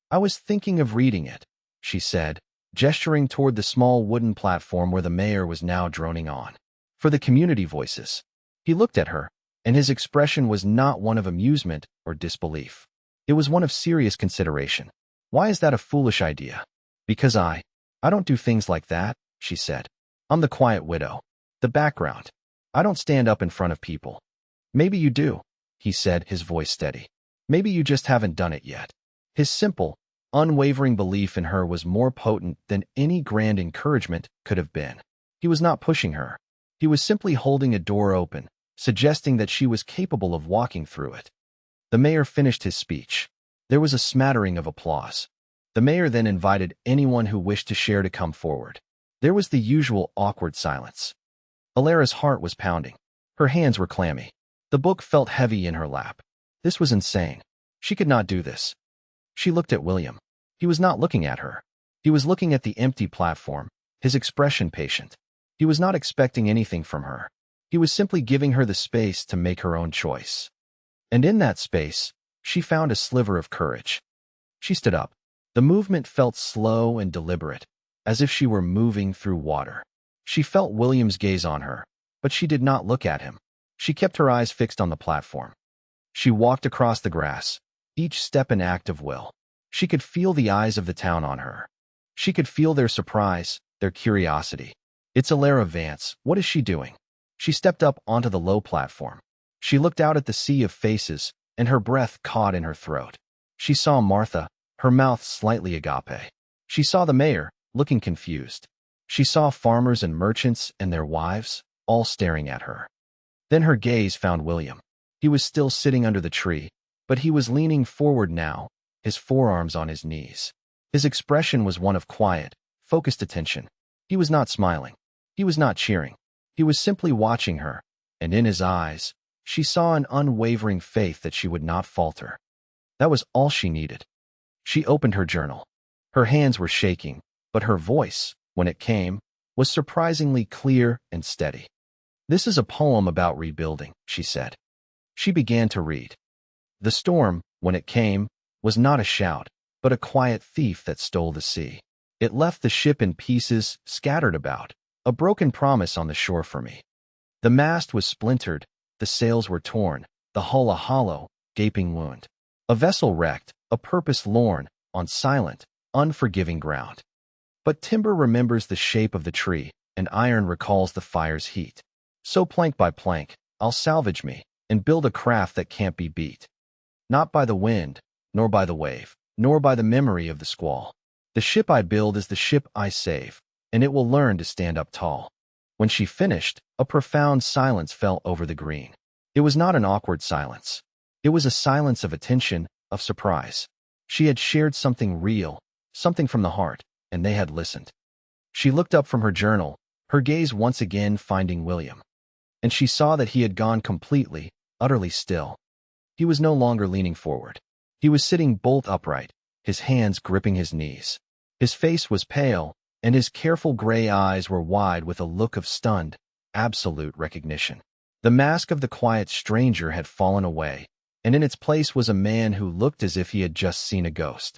"I was thinking of reading it," she said, gesturing toward the small wooden platform where the mayor was now droning on. For the community voices. He looked at her, and his expression was not one of amusement or disbelief. It was one of serious consideration. Why is that a foolish idea? Because I don't do things like that, she said. I'm the quiet widow. The background. I don't stand up in front of people. Maybe you do, he said, his voice steady. Maybe you just haven't done it yet. His simple, unwavering belief in her was more potent than any grand encouragement could have been. He was not pushing her. He was simply holding a door open, suggesting that she was capable of walking through it. The mayor finished his speech. There was a smattering of applause. The mayor then invited anyone who wished to share to come forward. There was the usual awkward silence. Elara's heart was pounding. Her hands were clammy. The book felt heavy in her lap. This was insane. She could not do this. She looked at William. He was not looking at her. He was looking at the empty platform, his expression patient. He was not expecting anything from her. He was simply giving her the space to make her own choice. And in that space, she found a sliver of courage. She stood up. The movement felt slow and deliberate, as if she were moving through water. She felt William's gaze on her, but she did not look at him. She kept her eyes fixed on the platform. She walked across the grass, each step an act of will. She could feel the eyes of the town on her. She could feel their surprise, their curiosity. It's Elara Vance. What is she doing? She stepped up onto the low platform. She looked out at the sea of faces, and her breath caught in her throat. She saw Martha, her mouth slightly agape. She saw the mayor, looking confused. She saw farmers and merchants and their wives, all staring at her. Then her gaze found William. He was still sitting under the tree, but he was leaning forward now, his forearms on his knees. His expression was one of quiet, focused attention. He was not smiling. He was not cheering. He was simply watching her, and in his eyes, she saw an unwavering faith that she would not falter. That was all she needed. She opened her journal. Her hands were shaking, but her voice, when it came, was surprisingly clear and steady. This is a poem about rebuilding, she said. She began to read. The storm, when it came, was not a shout, but a quiet thief that stole the sea. It left the ship in pieces, scattered about, a broken promise on the shore for me. The mast was splintered, the sails were torn, the hull a hollow, gaping wound. A vessel wrecked, a purpose lorn, on silent, unforgiving ground. But timber remembers the shape of the tree, and iron recalls the fire's heat. So plank by plank, I'll salvage me, and build a craft that can't be beat. Not by the wind, nor by the wave, nor by the memory of the squall. The ship I build is the ship I save, and it will learn to stand up tall. When she finished, a profound silence fell over the green. It was not an awkward silence. It was a silence of attention, of surprise. She had shared something real, something from the heart, and they had listened. She looked up from her journal, her gaze once again finding William. And she saw that he had gone completely, utterly still. He was no longer leaning forward. He was sitting bolt upright, his hands gripping his knees. His face was pale, and his careful gray eyes were wide with a look of stunned, absolute recognition. The mask of the quiet stranger had fallen away, and in its place was a man who looked as if he had just seen a ghost.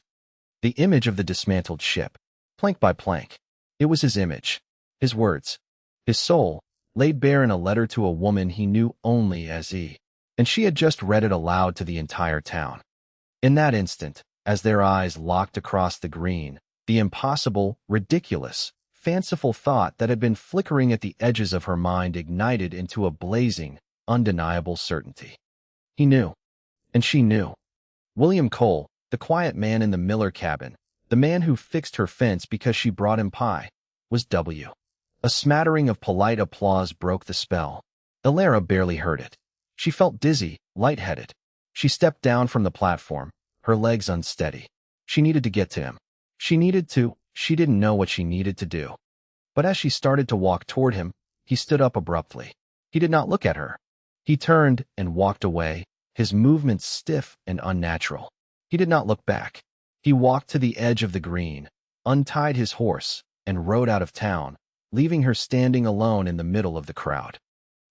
The image of the dismantled ship, plank by plank. It was his image, his words, his soul, laid bare in a letter to a woman he knew only as he, and she had just read it aloud to the entire town. In that instant, as their eyes locked across the green, the impossible, ridiculous, fanciful thought that had been flickering at the edges of her mind ignited into a blazing, undeniable certainty. He knew, and she knew. William Cole, the quiet man in the Miller cabin, the man who fixed her fence because she brought him pie, was W. A smattering of polite applause broke the spell. Elara barely heard it. She felt dizzy, lightheaded. She stepped down from the platform, her legs unsteady. She needed to get to him. She didn't know what she needed to do. But as she started to walk toward him, he stood up abruptly. He did not look at her. He turned and walked away, his movements stiff and unnatural. He did not look back. He walked to the edge of the green, untied his horse, and rode out of town, leaving her standing alone in the middle of the crowd.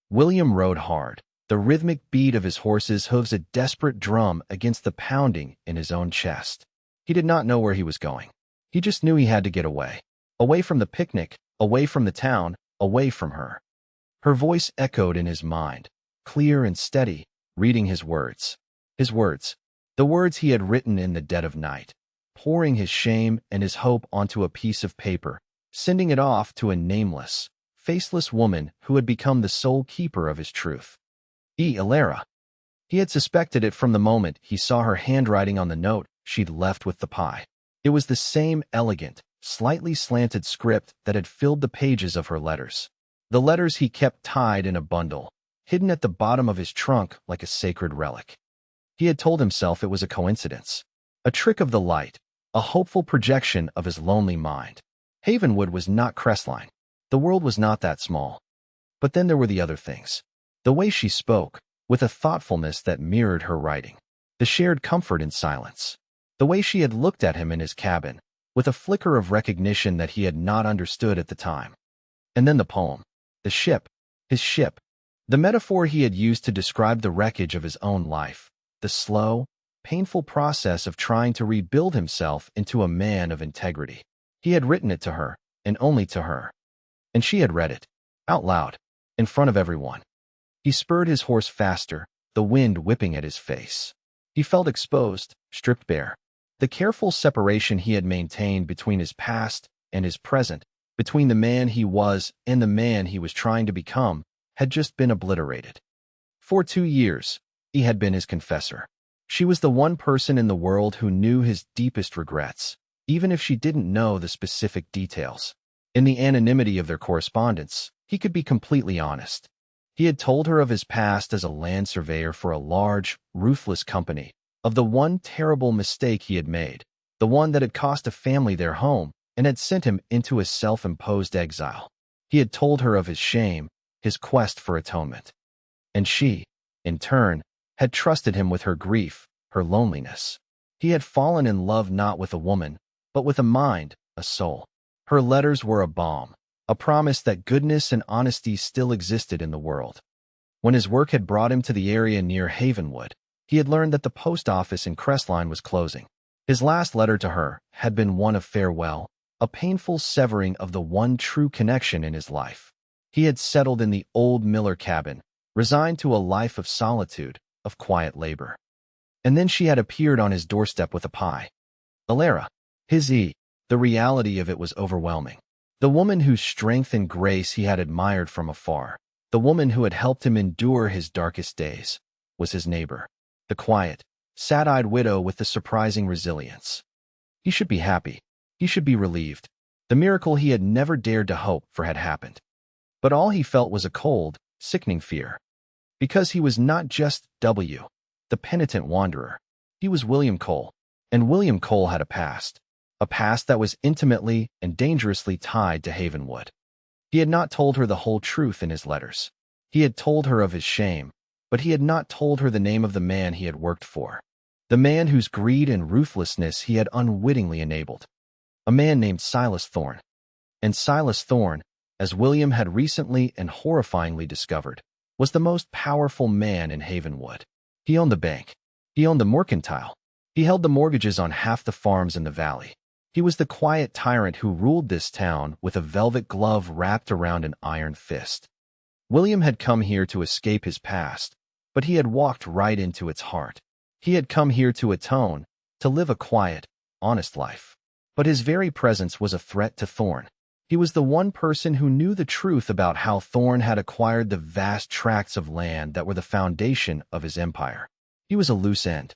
William rode hard, the rhythmic beat of his horse's hooves a desperate drum against the pounding in his own chest. He did not know where he was going. He just knew he had to get away. Away from the picnic, away from the town, away from her. Her voice echoed in his mind, clear and steady, reading his words. His words. The words he had written in the dead of night, pouring his shame and his hope onto a piece of paper, sending it off to a nameless, faceless woman who had become the sole keeper of his truth. Elara. He had suspected it from the moment he saw her handwriting on the note she'd left with the pie. It was the same elegant, slightly slanted script that had filled the pages of her letters. The letters he kept tied in a bundle, hidden at the bottom of his trunk like a sacred relic. He had told himself it was a coincidence, a trick of the light, a hopeful projection of his lonely mind. Havenwood was not Crestline. The world was not that small. But then there were the other things. The way she spoke, with a thoughtfulness that mirrored her writing. The shared comfort in silence. The way she had looked at him in his cabin, with a flicker of recognition that he had not understood at the time. And then the poem. The ship. His ship. The metaphor he had used to describe the wreckage of his own life. The slow, painful process of trying to rebuild himself into a man of integrity. He had written it to her, and only to her. And she had read it, out loud, in front of everyone. He spurred his horse faster, the wind whipping at his face. He felt exposed, stripped bare. The careful separation he had maintained between his past and his present, between the man he was and the man he was trying to become, had just been obliterated. For 2 years, he had been his confessor. She was the one person in the world who knew his deepest regrets, even if she didn't know the specific details. In the anonymity of their correspondence, he could be completely honest. He had told her of his past as a land surveyor for a large, ruthless company, of the one terrible mistake he had made, the one that had cost a family their home and had sent him into a self-imposed exile. He had told her of his shame, his quest for atonement. And she, in turn, had trusted him with her grief, her loneliness. He had fallen in love not with a woman, but with a mind, a soul. Her letters were a balm, a promise that goodness and honesty still existed in the world. When his work had brought him to the area near Havenwood, he had learned that the post office in Crestline was closing. His last letter to her had been one of farewell, a painful severing of the one true connection in his life. He had settled in the old Miller cabin, resigned to a life of solitude, of quiet labor. And then she had appeared on his doorstep with a pie. Elara. The reality of it was overwhelming. The woman whose strength and grace he had admired from afar, the woman who had helped him endure his darkest days, was his neighbor. The quiet, sad-eyed widow with the surprising resilience. He should be happy. He should be relieved. The miracle he had never dared to hope for had happened. But all he felt was a cold, sickening fear. Because he was not just the penitent wanderer. He was William Cole, and William Cole had a past that was intimately and dangerously tied to Havenwood. He had not told her the whole truth in his letters. He had told her of his shame, but he had not told her the name of the man he had worked for, the man whose greed and ruthlessness he had unwittingly enabled. A man named Silas Thorne. And Silas Thorne, as William had recently and horrifyingly discovered, was the most powerful man in Havenwood. He owned the bank. He owned the mercantile. He held the mortgages on half the farms in the valley. He was the quiet tyrant who ruled this town with a velvet glove wrapped around an iron fist. William had come here to escape his past, but he had walked right into its heart. He had come here to atone, to live a quiet, honest life. But his very presence was a threat to Thorne. He was the one person who knew the truth about how Thorne had acquired the vast tracts of land that were the foundation of his empire. He was a loose end.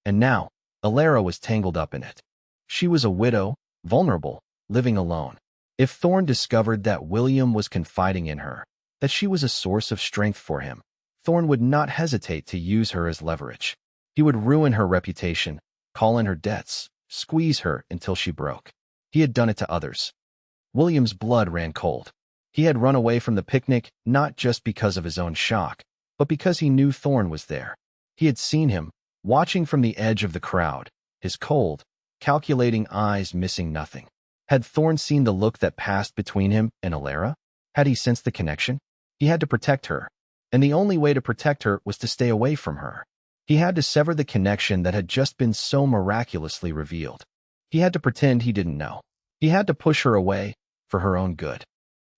And now, Elara was tangled up in it. She was a widow, vulnerable, living alone. If Thorne discovered that William was confiding in her, that she was a source of strength for him, Thorne would not hesitate to use her as leverage. He would ruin her reputation, call in her debts, squeeze her until she broke. He had done it to others. William's blood ran cold. He had run away from the picnic not just because of his own shock, but because he knew Thorne was there. He had seen him, watching from the edge of the crowd, his cold, calculating eyes missing nothing. Had Thorne seen the look that passed between him and Elara? Had he sensed the connection? He had to protect her, and the only way to protect her was to stay away from her. He had to sever the connection that had just been so miraculously revealed. He had to pretend he didn't know. He had to push her away for her own good.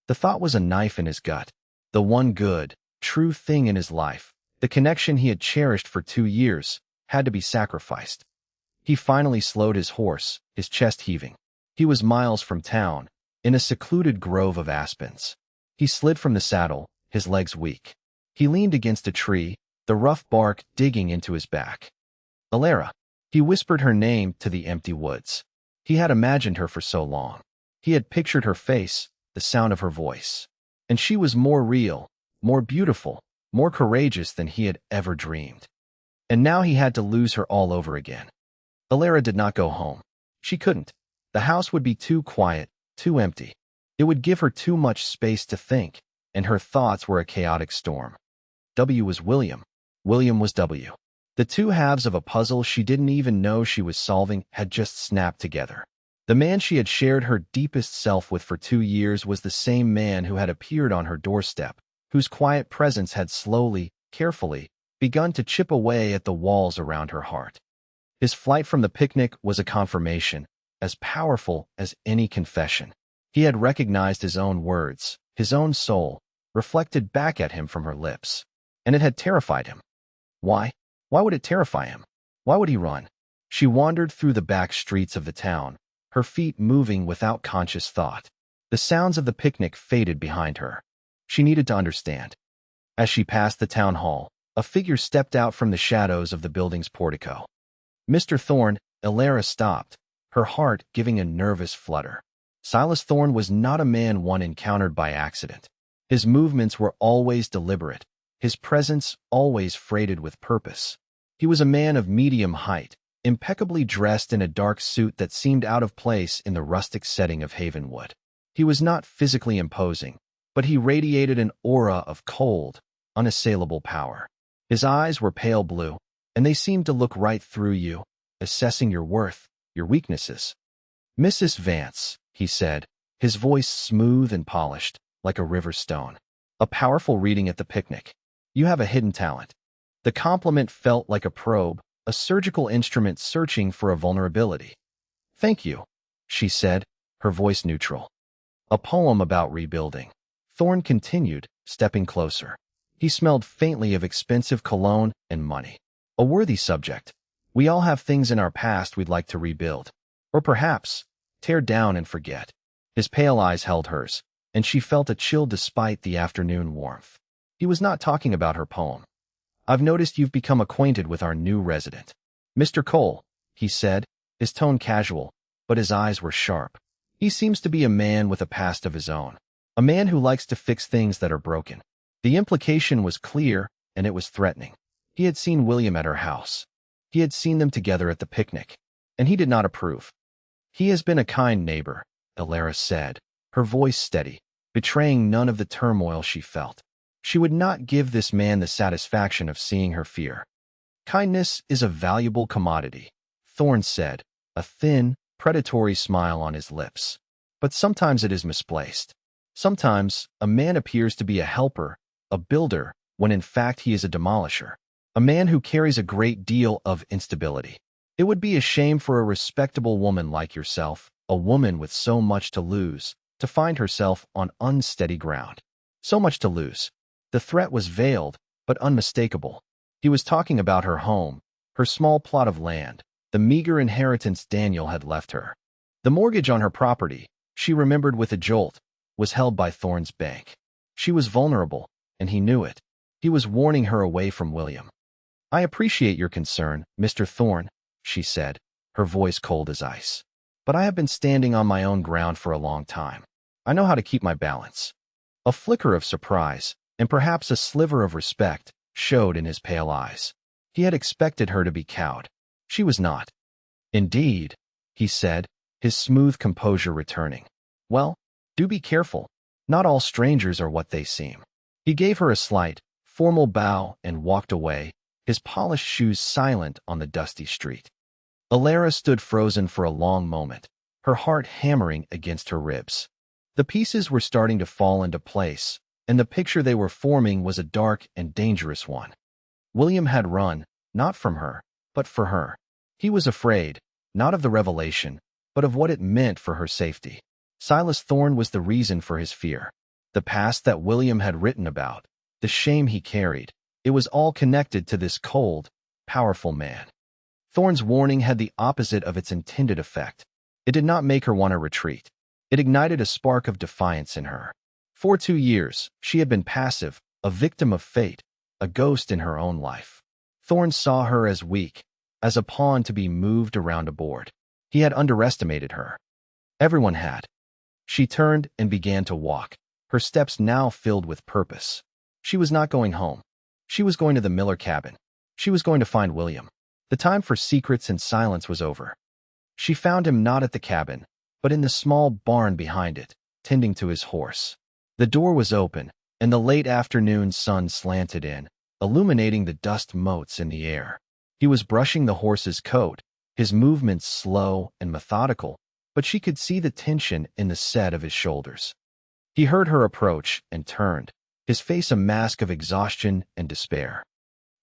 The thought was a knife in his gut. The one good, true thing in his life, the connection he had cherished for 2 years, had to be sacrificed. He finally slowed his horse, his chest heaving. He was miles from town, in a secluded grove of aspens. He slid from the saddle, his legs weak. He leaned against a tree, the rough bark digging into his back. Elara. He whispered her name to the empty woods. He had imagined her for so long. He had pictured her face, the sound of her voice. And she was more real, more beautiful, more courageous than he had ever dreamed. And now he had to lose her all over again. Elara did not go home. She couldn't. The house would be too quiet, too empty. It would give her too much space to think, and her thoughts were a chaotic storm. W was William. William was W. The two halves of a puzzle she didn't even know she was solving had just snapped together. The man she had shared her deepest self with for 2 years was the same man who had appeared on her doorstep, whose quiet presence had slowly, carefully, begun to chip away at the walls around her heart. His flight from the picnic was a confirmation, as powerful as any confession. He had recognized his own words, his own soul, reflected back at him from her lips. And it had terrified him. Why? Why would it terrify him? Why would he run? She wandered through the back streets of the town, her feet moving without conscious thought. The sounds of the picnic faded behind her. She needed to understand. As she passed the town hall, a figure stepped out from the shadows of the building's portico. Mr. Thorne. Elara stopped, her heart giving a nervous flutter. Silas Thorne was not a man one encountered by accident. His movements were always deliberate, his presence always freighted with purpose. He was a man of medium height, impeccably dressed in a dark suit that seemed out of place in the rustic setting of Havenwood. He was not physically imposing, but he radiated an aura of cold, unassailable power. His eyes were pale blue, and they seemed to look right through you, assessing your worth, your weaknesses. "Mrs. Vance," he said, his voice smooth and polished, like a river stone. "A powerful reading at the picnic. You have a hidden talent." The compliment felt like a probe, a surgical instrument searching for a vulnerability. "Thank you," she said, her voice neutral. "A poem about rebuilding." Thorne continued, stepping closer. He smelled faintly of expensive cologne and money. "A worthy subject. We all have things in our past we'd like to rebuild. Or perhaps, tear down and forget." His pale eyes held hers, and she felt a chill despite the afternoon warmth. He was not talking about her poem. "I've noticed you've become acquainted with our new resident. Mr. Cole," he said, his tone casual, but his eyes were sharp. "He seems to be a man with a past of his own. A man who likes to fix things that are broken." The implication was clear, and it was threatening. He had seen William at her house. He had seen them together at the picnic, and he did not approve. "He has been a kind neighbor," Elara said, her voice steady, betraying none of the turmoil she felt. She would not give this man the satisfaction of seeing her fear. "Kindness is a valuable commodity," Thorne said, a thin, predatory smile on his lips. "But sometimes it is misplaced. Sometimes a man appears to be a helper, a builder, when in fact he is a demolisher. A man who carries a great deal of instability. It would be a shame for a respectable woman like yourself, a woman with so much to lose, to find herself on unsteady ground. So much to lose." The threat was veiled, but unmistakable. He was talking about her home, her small plot of land, the meager inheritance Daniel had left her. The mortgage on her property, she remembered with a jolt, was held by Thorne's bank. She was vulnerable, and he knew it. He was warning her away from William. "I appreciate your concern, Mr. Thorne," she said, her voice cold as ice. "But I have been standing on my own ground for a long time. I know how to keep my balance." A flicker of surprise, and perhaps a sliver of respect, showed in his pale eyes. He had expected her to be cowed. She was not. "Indeed," he said, his smooth composure returning. "Well, do be careful. Not all strangers are what they seem." He gave her a slight, formal bow and walked away, his polished shoes silent on the dusty street. Elara stood frozen for a long moment, her heart hammering against her ribs. The pieces were starting to fall into place, and the picture they were forming was a dark and dangerous one. William had run, not from her, but for her. He was afraid, not of the revelation, but of what it meant for her safety. Silas Thorne was the reason for his fear. The past that William had written about, the shame he carried, it was all connected to this cold, powerful man. Thorne's warning had the opposite of its intended effect. It did not make her want to retreat. It ignited a spark of defiance in her. For 2 years, she had been passive, a victim of fate, a ghost in her own life. Thorne saw her as weak, as a pawn to be moved around a board. He had underestimated her. Everyone had. She turned and began to walk, her steps now filled with purpose. She was not going home. She was going to the Miller cabin. She was going to find William. The time for secrets and silence was over. She found him not at the cabin, but in the small barn behind it, tending to his horse. The door was open, and the late afternoon sun slanted in, illuminating the dust motes in the air. He was brushing the horse's coat, his movements slow and methodical, but she could see the tension in the set of his shoulders. He heard her approach and turned, his face a mask of exhaustion and despair.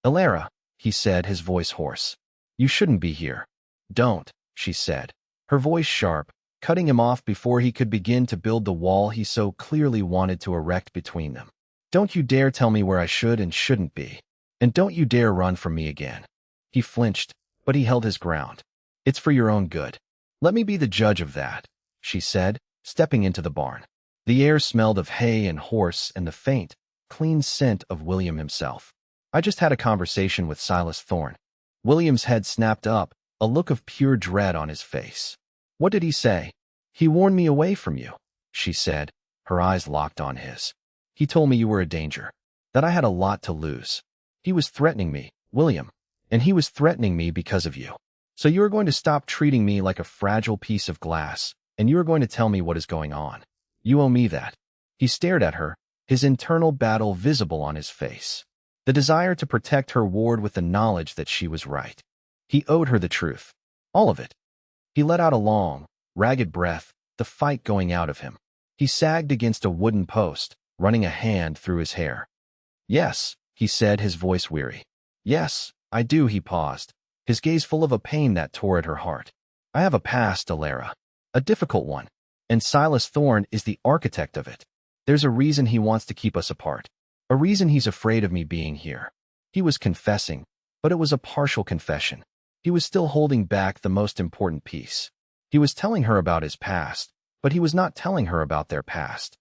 "Elara," he said, his voice hoarse. "You shouldn't be here." "Don't," she said, her voice sharp, cutting him off before he could begin to build the wall he so clearly wanted to erect between them. "Don't you dare tell me where I should and shouldn't be. And don't you dare run from me again." He flinched, but he held his ground. "It's for your own good. Let me be the judge of that," she said, stepping into the barn. The air smelled of hay and horse and the faint, clean scent of William himself. "I just had a conversation with Silas Thorne." William's head snapped up, a look of pure dread on his face. "What did he say?" "He warned me away from you," she said, her eyes locked on his. "He told me you were a danger, that I had a lot to lose. He was threatening me, William, and he was threatening me because of you. So you are going to stop treating me like a fragile piece of glass, and you are going to tell me what is going on. You owe me that." He stared at her, his internal battle visible on his face. The desire to protect her warred with the knowledge that she was right. He owed her the truth. All of it. He let out a long, ragged breath, the fight going out of him. He sagged against a wooden post, running a hand through his hair. "Yes," he said, his voice weary. "Yes, I do." He paused, his gaze full of a pain that tore at her heart. "I have a past, Elara. A difficult one. And Silas Thorne is the architect of it. There's a reason he wants to keep us apart. A reason he's afraid of me being here." He was confessing, but it was a partial confession. He was still holding back the most important piece. He was telling her about his past, but he was not telling her about their past.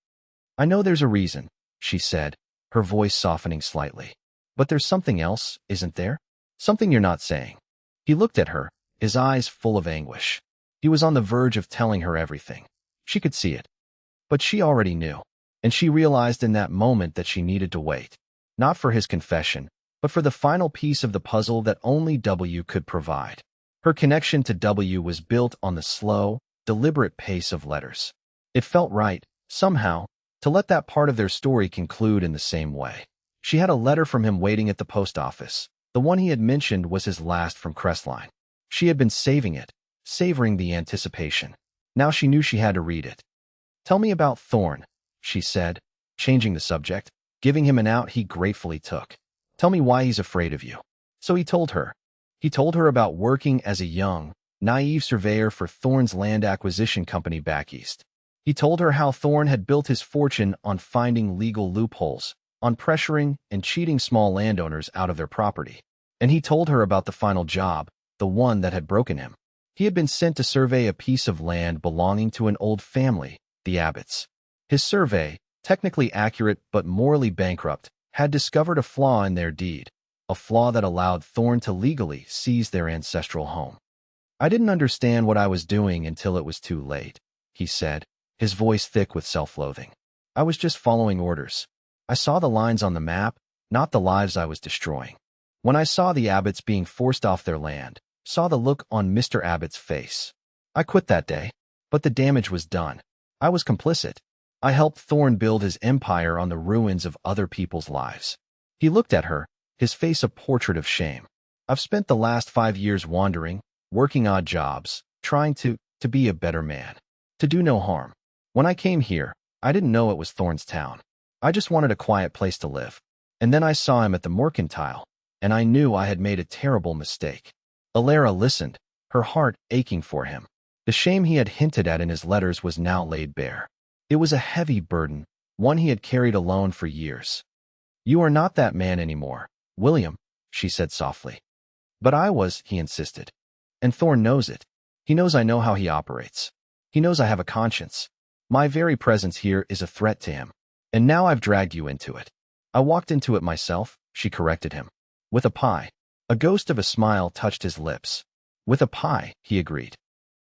"I know there's a reason," she said, her voice softening slightly. "But there's something else, isn't there? Something you're not saying." He looked at her, his eyes full of anguish. He was on the verge of telling her everything. She could see it. But she already knew, and she realized in that moment that she needed to wait, not for his confession, but for the final piece of the puzzle that only W could provide. Her connection to W was built on the slow, deliberate pace of letters. It felt right, somehow, to let that part of their story conclude in the same way. She had a letter from him waiting at the post office. The one he had mentioned was his last from Crestline. She had been saving it, savoring the anticipation. Now she knew she had to read it. "Tell me about Thorne," she said, changing the subject, giving him an out he gratefully took. "Tell me why he's afraid of you." So he told her. He told her about working as a young, naive surveyor for Thorne's land acquisition company back east. He told her how Thorne had built his fortune on finding legal loopholes, on pressuring and cheating small landowners out of their property. And he told her about the final job, the one that had broken him. He had been sent to survey a piece of land belonging to an old family, the Abbotts. His survey, technically accurate but morally bankrupt, had discovered a flaw in their deed, a flaw that allowed Thorne to legally seize their ancestral home. "I didn't understand what I was doing until it was too late," he said, his voice thick with self-loathing. "I was just following orders. I saw the lines on the map, not the lives I was destroying. When I saw the Abbotts being forced off their land, saw the look on Mr. Abbott's face. I quit that day, but the damage was done. I was complicit. I helped Thorne build his empire on the ruins of other people's lives." He looked at her, his face a portrait of shame. "I've spent the last 5 years wandering, working odd jobs, trying to be a better man, to do no harm. When I came here, I didn't know it was Thorne's town. I just wanted a quiet place to live. And then I saw him at the mercantile, and I knew I had made a terrible mistake." Elara listened, her heart aching for him. The shame he had hinted at in his letters was now laid bare. It was a heavy burden, one he had carried alone for years. "You are not that man anymore, William," she said softly. "But I was," he insisted. "And Thorne knows it. He knows I know how he operates. He knows I have a conscience. My very presence here is a threat to him. And now I've dragged you into it." "I walked into it myself," she corrected him. "With a pie." A ghost of a smile touched his lips. "With a pie," he agreed.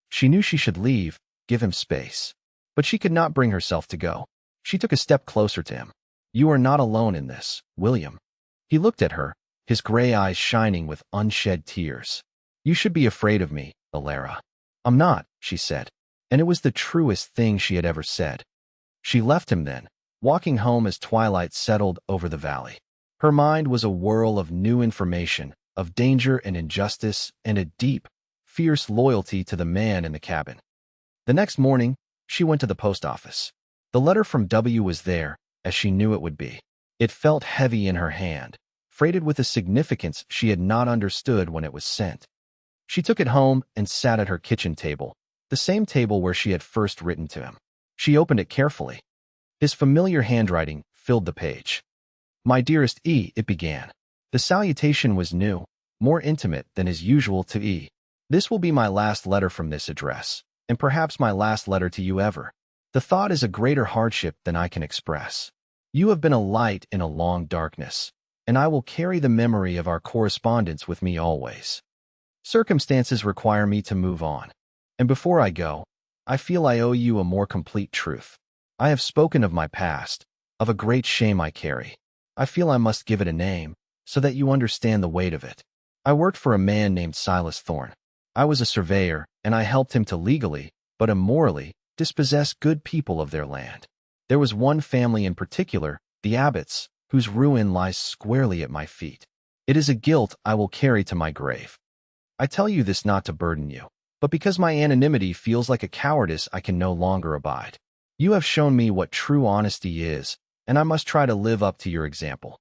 She knew she should leave, give him space. But she could not bring herself to go. She took a step closer to him. "You are not alone in this, William." He looked at her, his gray eyes shining with unshed tears. "You should be afraid of me, Elara." "I'm not," she said. And it was the truest thing she had ever said. She left him then, walking home as twilight settled over the valley. Her mind was a whirl of new information, of danger and injustice, and a deep, fierce loyalty to the man in the cabin. The next morning, she went to the post office. The letter from W was there, as she knew it would be. It felt heavy in her hand, freighted with a significance she had not understood when it was sent. She took it home and sat at her kitchen table, the same table where she had first written to him. She opened it carefully. His familiar handwriting filled the page. "My dearest E," it began. The salutation was new, more intimate than is usual to E. "This will be my last letter from this address, and perhaps my last letter to you ever. The thought is a greater hardship than I can express. You have been a light in a long darkness, and I will carry the memory of our correspondence with me always. Circumstances require me to move on. And before I go, I feel I owe you a more complete truth. I have spoken of my past, of a great shame I carry. I feel I must give it a name, so that you understand the weight of it. I worked for a man named Silas Thorne. I was a surveyor, and I helped him to legally, but immorally, dispossess good people of their land. There was one family in particular, the Abbotts, whose ruin lies squarely at my feet. It is a guilt I will carry to my grave. I tell you this not to burden you, but because my anonymity feels like a cowardice I can no longer abide. You have shown me what true honesty is, and I must try to live up to your example.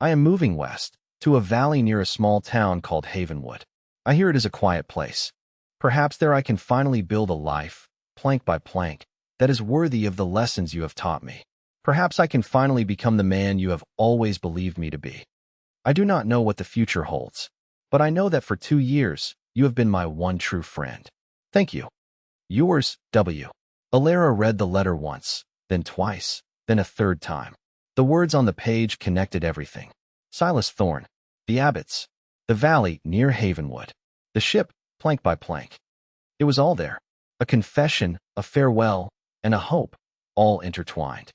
I am moving west, to a valley near a small town called Havenwood. I hear it is a quiet place. Perhaps there I can finally build a life, plank by plank, that is worthy of the lessons you have taught me. Perhaps I can finally become the man you have always believed me to be. I do not know what the future holds, but I know that for 2 years, you have been my one true friend. Thank you. Yours, W." Elara read the letter once, then twice, then a third time. The words on the page connected everything. Silas Thorne, the Abbotts, the valley near Havenwood, the ship, plank by plank. It was all there. A confession, a farewell, and a hope, all intertwined.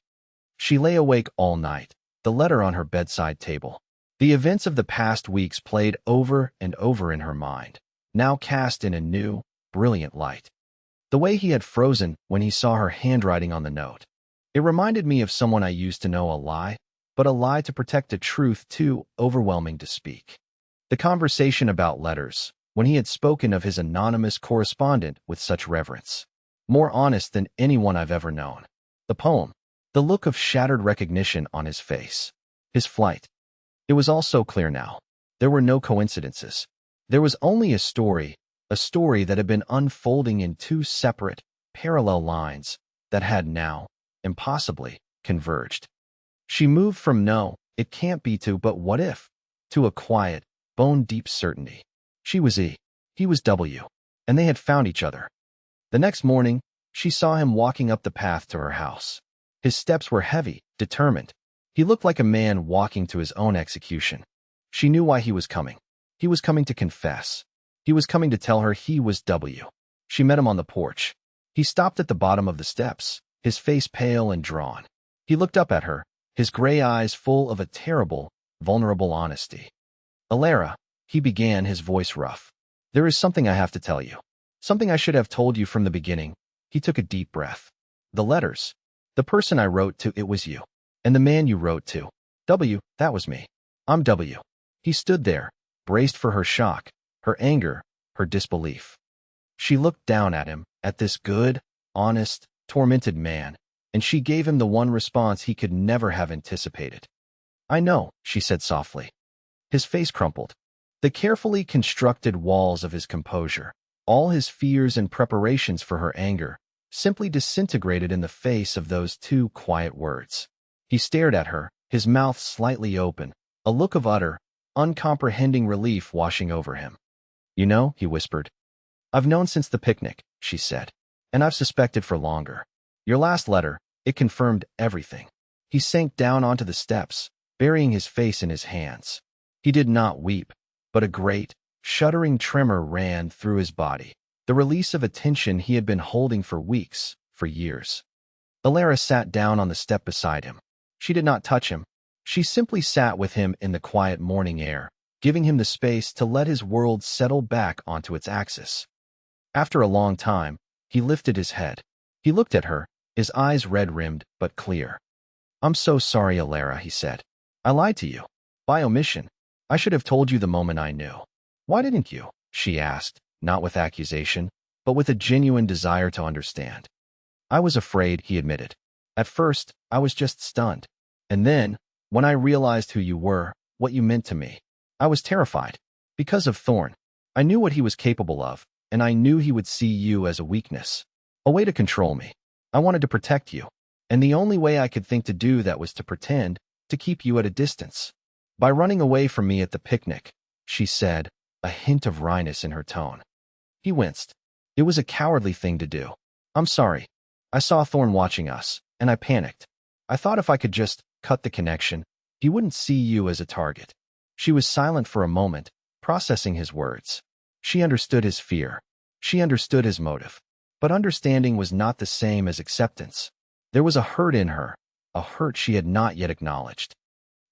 She lay awake all night, the letter on her bedside table. The events of the past weeks played over and over in her mind, now cast in a new, brilliant light. The way he had frozen when he saw her handwriting on the note. It reminded me of someone I used to know, a lie, but a lie to protect a truth too overwhelming to speak. The conversation about letters, when he had spoken of his anonymous correspondent with such reverence. More honest than anyone I've ever known. The poem. The look of shattered recognition on his face. His flight. It was all so clear now. There were no coincidences. There was only a story that had been unfolding in 2 separate, parallel lines that had now, impossibly, converged. She moved from no, it can't be to but what if, to a quiet, bone-deep certainty. She was E, he was W, and they had found each other. The next morning, she saw him walking up the path to her house. His steps were heavy, determined. He looked like a man walking to his own execution. She knew why he was coming. He was coming to confess. He was coming to tell her he was W. She met him on the porch. He stopped at the bottom of the steps, his face pale and drawn. He looked up at her, his gray eyes full of a terrible, vulnerable honesty. "Elara," he began, his voice rough. "There is something I have to tell you. Something I should have told you from the beginning." He took a deep breath. "The letters. The person I wrote to, it was you. And the man you wrote to. W, that was me. I'm W." He stood there, braced for her shock, her anger, her disbelief. She looked down at him, at this good, honest, tormented man, and she gave him the one response he could never have anticipated. "I know," she said softly. His face crumpled. The carefully constructed walls of his composure, All his fears and preparations for her anger simply disintegrated in the face of those two quiet words. He stared at her, his mouth slightly open, a look of utter, uncomprehending relief washing over him. "You know," he whispered. "I've known since the picnic," she said. "And I've suspected for longer. Your last letter, it confirmed everything." He sank down onto the steps, burying his face in his hands. He did not weep, but a great, shuddering tremor ran through his body, the release of a tension he had been holding for weeks, for years. Elara sat down on the step beside him. She did not touch him. She simply sat with him in the quiet morning air, giving him the space to let his world settle back onto its axis. After a long time, he lifted his head. He looked at her, his eyes red-rimmed but clear. "I'm so sorry, Elara," he said. "I lied to you. By omission. I should have told you the moment I knew." "Why didn't you?" she asked, not with accusation, but with a genuine desire to understand. "I was afraid," he admitted. "At first, I was just stunned. And then, when I realized who you were, what you meant to me, I was terrified. Because of Thorn. I knew what he was capable of, and I knew he would see you as a weakness. A way to control me. I wanted to protect you. And the only way I could think to do that was to pretend, to keep you at a distance. By running away from me at the picnic," she said, a hint of wryness in her tone. He winced. "It was a cowardly thing to do. I'm sorry. I saw Thorn watching us, and I panicked. I thought if I could just cut the connection, he wouldn't see you as a target." She was silent for a moment, processing his words. She understood his fear. She understood his motive. But understanding was not the same as acceptance. There was a hurt in her, a hurt she had not yet acknowledged.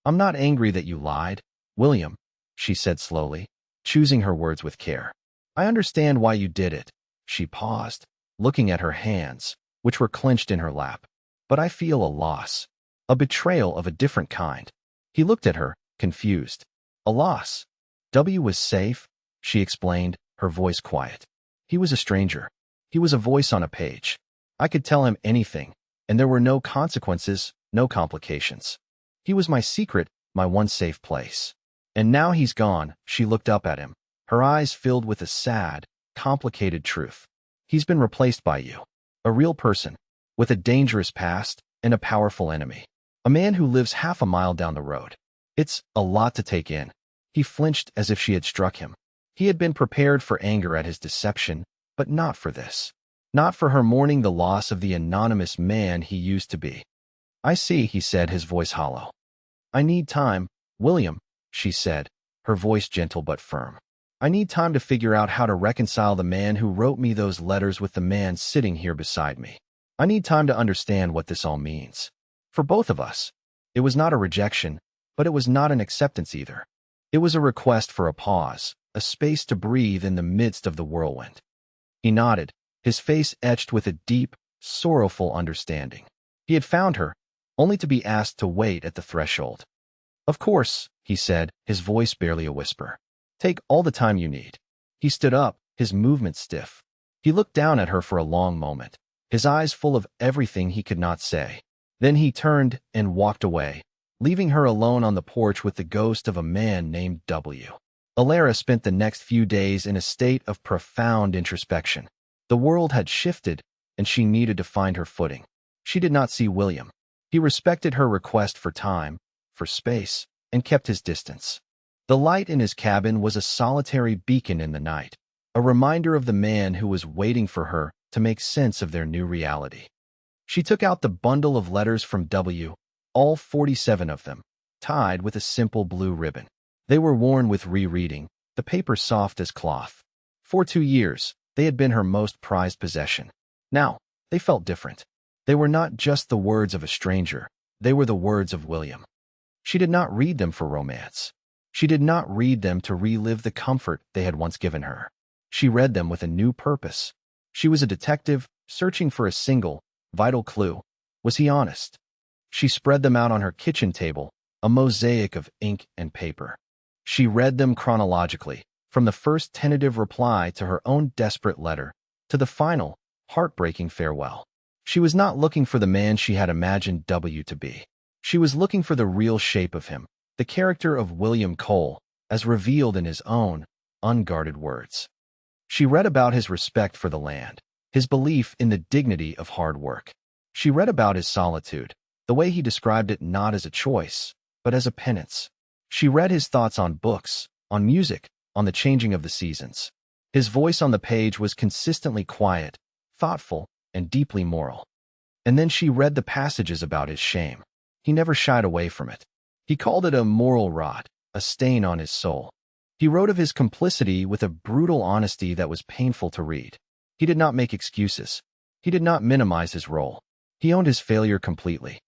"I'm not angry that you lied, William," she said slowly, choosing her words with care. "I understand why you did it." She paused, looking at her hands, which were clenched in her lap. "But I feel a loss. A betrayal of a different kind." He looked at her, confused. "A loss?" "W was safe," she explained, her voice quiet. "He was a stranger. He was a voice on a page. I could tell him anything, and there were no consequences, no complications. He was my secret, my one safe place. And now he's gone." She looked up at him, her eyes filled with a sad, complicated truth. "He's been replaced by you. A real person, with a dangerous past and a powerful enemy. A man who lives half a mile down the road. It's a lot to take in." He flinched as if she had struck him. He had been prepared for anger at his deception, but not for this. Not for her mourning the loss of the anonymous man he used to be. "I see," he said, his voice hollow. "I need time, William," she said, her voice gentle but firm. "I need time to figure out how to reconcile the man who wrote me those letters with the man sitting here beside me. I need time to understand what this all means. For both of us. It was not a rejection, but it was not an acceptance either. It was a request for a pause, a space to breathe in the midst of the whirlwind." He nodded, his face etched with a deep, sorrowful understanding. He had found her, only to be asked to wait at the threshold. "Of course," he said, his voice barely a whisper. "Take all the time you need." He stood up, his movement stiff. He looked down at her for a long moment, his eyes full of everything he could not say. Then he turned and walked away, leaving her alone on the porch with the ghost of a man named W. Elara spent the next few days in a state of profound introspection. The world had shifted, and she needed to find her footing. She did not see William. He respected her request for time, for space, and kept his distance. The light in his cabin was a solitary beacon in the night, a reminder of the man who was waiting for her to make sense of their new reality. She took out the bundle of letters from W, all 47 of them, tied with a simple blue ribbon. They were worn with rereading, the paper soft as cloth. For 2 years, they had been her most prized possession. Now, they felt different. They were not just the words of a stranger, they were the words of William. She did not read them for romance. She did not read them to relive the comfort they had once given her. She read them with a new purpose. She was a detective, searching for a single, vital clue. Was he honest? She spread them out on her kitchen table, a mosaic of ink and paper. She read them chronologically, from the first tentative reply to her own desperate letter, to the final, heartbreaking farewell. She was not looking for the man she had imagined W to be. She was looking for the real shape of him, the character of William Cole, as revealed in his own, unguarded words. She read about his respect for the land, his belief in the dignity of hard work. She read about his solitude, the way he described it not as a choice, but as a penance. She read his thoughts on books, on music, on the changing of the seasons. His voice on the page was consistently quiet, thoughtful, and deeply moral. And then she read the passages about his shame. He never shied away from it. He called it a moral rot, a stain on his soul. He wrote of his complicity with a brutal honesty that was painful to read. He did not make excuses. He did not minimize his role. He owned his failure completely.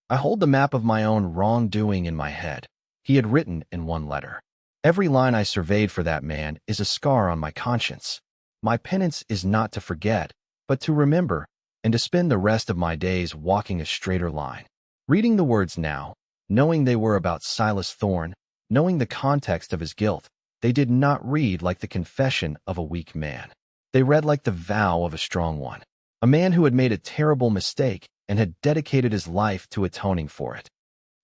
I hold the map of my own wrongdoing in my head, he had written in one letter. Every line I surveyed for that man is a scar on my conscience. My penance is not to forget, but to remember, and to spend the rest of my days walking a straighter line. Reading the words now, knowing they were about Silas Thorne, knowing the context of his guilt, they did not read like the confession of a weak man. They read like the vow of a strong one, a man who had made a terrible mistake and had dedicated his life to atoning for it.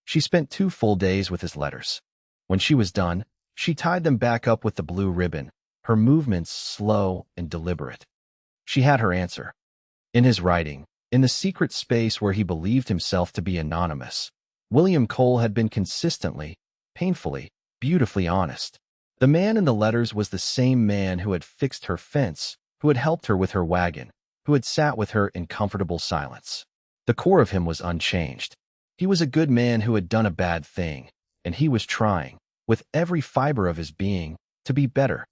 She spent 2 full days with his letters. When she was done, she tied them back up with the blue ribbon, her movements slow and deliberate. She had her answer. In his writing, in the secret space where he believed himself to be anonymous, William Cole had been consistently, painfully, beautifully honest. The man in the letters was the same man who had fixed her fence, who had helped her with her wagon, who had sat with her in comfortable silence. The core of him was unchanged. He was a good man who had done a bad thing, and he was trying, with every fiber of his being, to be better.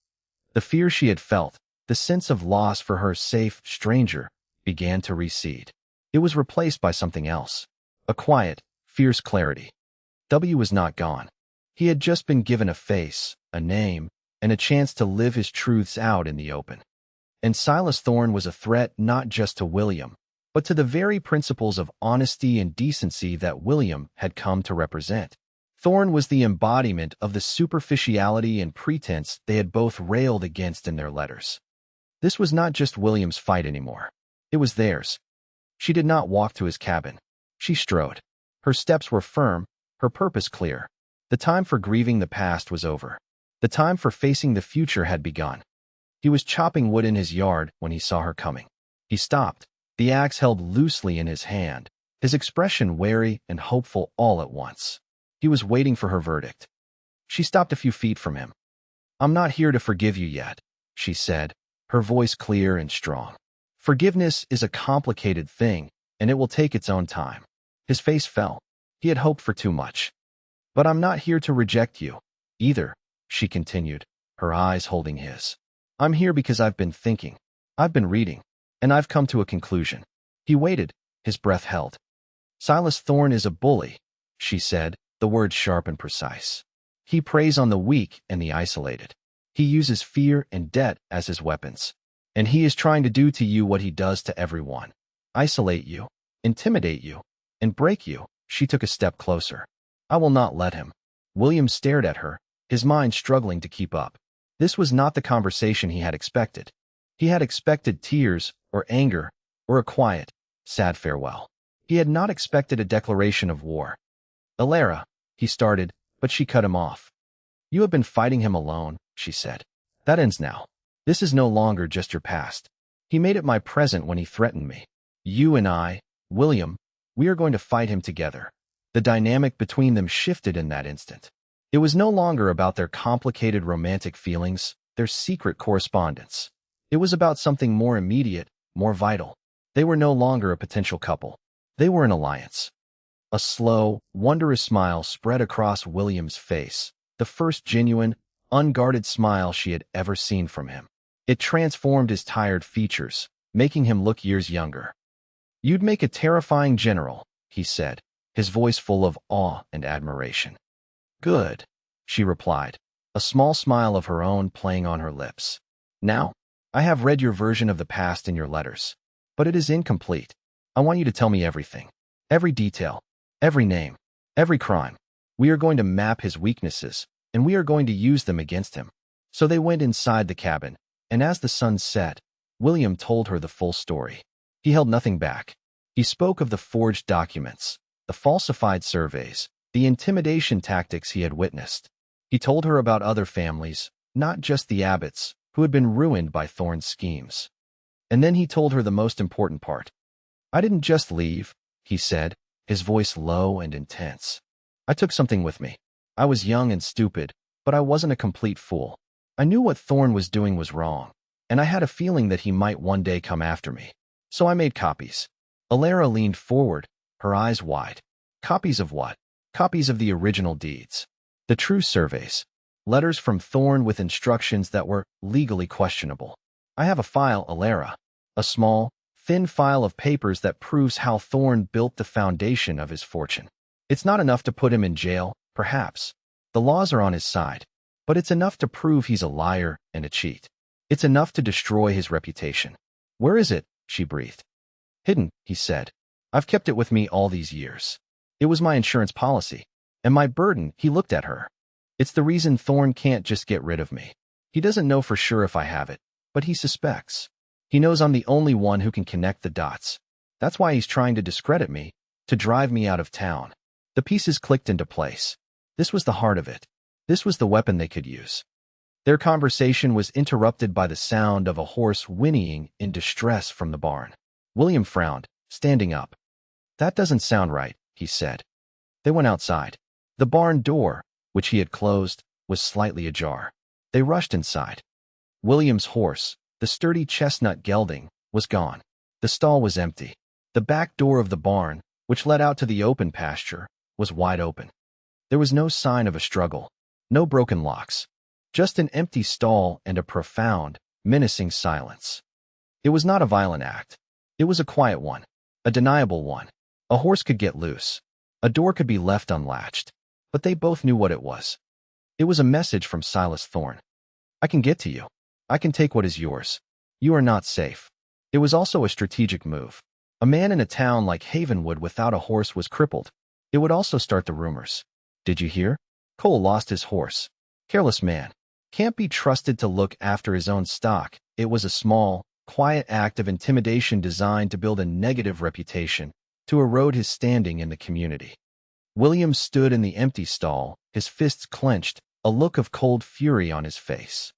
The fear she had felt, the sense of loss for her safe stranger, began to recede. It was replaced by something else, a quiet, fierce clarity. W was not gone. He had just been given a face, a name, and a chance to live his truths out in the open. And Silas Thorne was a threat not just to William, but to the very principles of honesty and decency that William had come to represent. Thorne was the embodiment of the superficiality and pretense they had both railed against in their letters. This was not just William's fight anymore. It was theirs. She did not walk to his cabin. She strode. Her steps were firm, her purpose clear. The time for grieving the past was over. The time for facing the future had begun. He was chopping wood in his yard when he saw her coming. He stopped, the axe held loosely in his hand, his expression wary and hopeful all at once. He was waiting for her verdict. She stopped a few feet from him. "I'm not here to forgive you yet," she said, her voice clear and strong. "Forgiveness is a complicated thing, and it will take its own time." His face fell. He had hoped for too much. "But I'm not here to reject you, either," she continued, her eyes holding his. "I'm here because I've been thinking. I've been reading, and I've come to a conclusion." He waited, his breath held. "Silas Thorne is a bully," she said, the words sharp and precise. "He preys on the weak and the isolated. He uses fear and debt as his weapons. And he is trying to do to you what he does to everyone. Isolate you, intimidate you, and break you." She took a step closer. "I will not let him." William stared at her, his mind struggling to keep up. This was not the conversation he had expected. He had expected tears, or anger, or a quiet, sad farewell. He had not expected a declaration of war. "Elara," he started, but she cut him off. "You have been fighting him alone," she said. "That ends now. This is no longer just your past. He made it my present when he threatened me. You and I, William, we are going to fight him together." The dynamic between them shifted in that instant. It was no longer about their complicated romantic feelings, their secret correspondence. It was about something more immediate, more vital. They were no longer a potential couple. They were an alliance. A slow, wondrous smile spread across William's face, the first genuine, unguarded smile she had ever seen from him. It transformed his tired features, making him look years younger. "You'd make a terrifying general," he said, his voice full of awe and admiration. "Good," she replied, a small smile of her own playing on her lips. "Now, I have read your version of the past in your letters, but it is incomplete. I want you to tell me everything. Every detail, every name, every crime. We are going to map his weaknesses, and we are going to use them against him." So they went inside the cabin, and as the sun set, William told her the full story. He held nothing back. He spoke of the forged documents, the falsified surveys, the intimidation tactics he had witnessed. He told her about other families, not just the Abbotts, who had been ruined by Thorn's schemes. And then he told her the most important part. "I didn't just leave," he said, his voice low and intense. "I took something with me. I was young and stupid, but I wasn't a complete fool. I knew what Thorn was doing was wrong, and I had a feeling that he might one day come after me. So I made copies." Elara leaned forward, her eyes wide. "Copies of what?" "Copies of the original deeds. The true surveys. Letters from Thorn with instructions that were legally questionable. I have a file, Elara. A small, thin file of papers that proves how Thorn built the foundation of his fortune. It's not enough to put him in jail, perhaps. The laws are on his side. But it's enough to prove he's a liar and a cheat. It's enough to destroy his reputation." "Where is it?" she breathed. "Hidden," he said. "I've kept it with me all these years. It was my insurance policy. And my burden," he looked at her. "It's the reason Thorn can't just get rid of me. He doesn't know for sure if I have it, but he suspects. He knows I'm the only one who can connect the dots. That's why he's trying to discredit me, to drive me out of town." The pieces clicked into place. This was the heart of it. This was the weapon they could use. Their conversation was interrupted by the sound of a horse whinnying in distress from the barn. William frowned, standing up. "That doesn't sound right," he said. They went outside. The barn door, which he had closed, was slightly ajar. They rushed inside. William's horse, the sturdy chestnut gelding, was gone. The stall was empty. The back door of the barn, which led out to the open pasture, was wide open. There was no sign of a struggle, no broken locks, just an empty stall and a profound, menacing silence. It was not a violent act. It was a quiet one, a deniable one. A horse could get loose. A door could be left unlatched. But they both knew what it was. It was a message from Silas Thorn. "I can get to you. I can take what is yours. You are not safe." It was also a strategic move. A man in a town like Havenwood without a horse was crippled. It would also start the rumors. "Did you hear? Cole lost his horse. Careless man. Can't be trusted to look after his own stock." It was a small, quiet act of intimidation designed to build a negative reputation, to erode his standing in the community. William stood in the empty stall, his fists clenched, a look of cold fury on his face.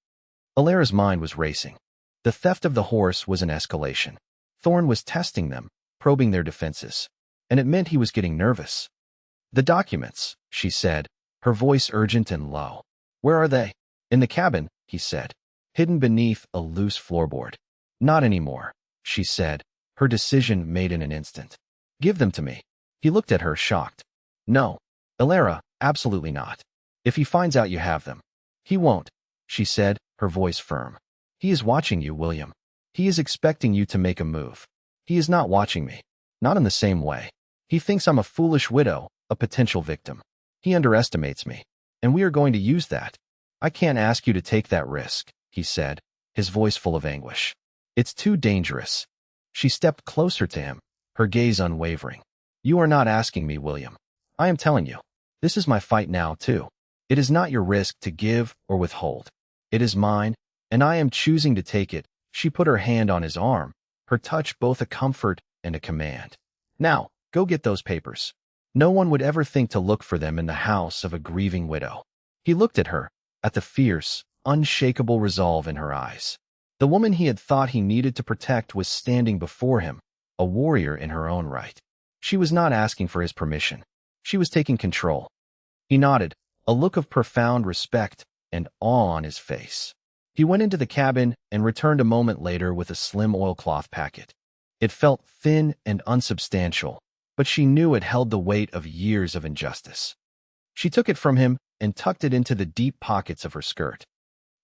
Elara's mind was racing. The theft of the horse was an escalation. Thorn was testing them, probing their defenses. And it meant he was getting nervous. "The documents," she said, her voice urgent and low. "Where are they?" "In the cabin," he said, hidden beneath a loose floorboard. "Not anymore," she said, her decision made in an instant. "Give them to me." He looked at her, shocked. "No, Elara, absolutely not. If he finds out you have them." "He won't," she said, her voice firm. "He is watching you, William. He is expecting you to make a move. He is not watching me. Not in the same way. He thinks I'm a foolish widow, a potential victim. He underestimates me, and we are going to use that. I can't ask you to take that risk," he said, his voice full of anguish. "It's too dangerous." She stepped closer to him, her gaze unwavering. "You are not asking me, William. I am telling you. This is my fight now, too. It is not your risk to give or withhold. It is mine, and I am choosing to take it." She put her hand on his arm, her touch both a comfort and a command. "Now, go get those papers. No one would ever think to look for them in the house of a grieving widow." He looked at her, at the fierce, unshakable resolve in her eyes. The woman he had thought he needed to protect was standing before him, a warrior in her own right. She was not asking for his permission. She was taking control. He nodded, a look of profound respect and awe on his face. He went into the cabin and returned a moment later with a slim oilcloth packet. It felt thin and unsubstantial, but she knew it held the weight of years of injustice. She took it from him and tucked it into the deep pockets of her skirt.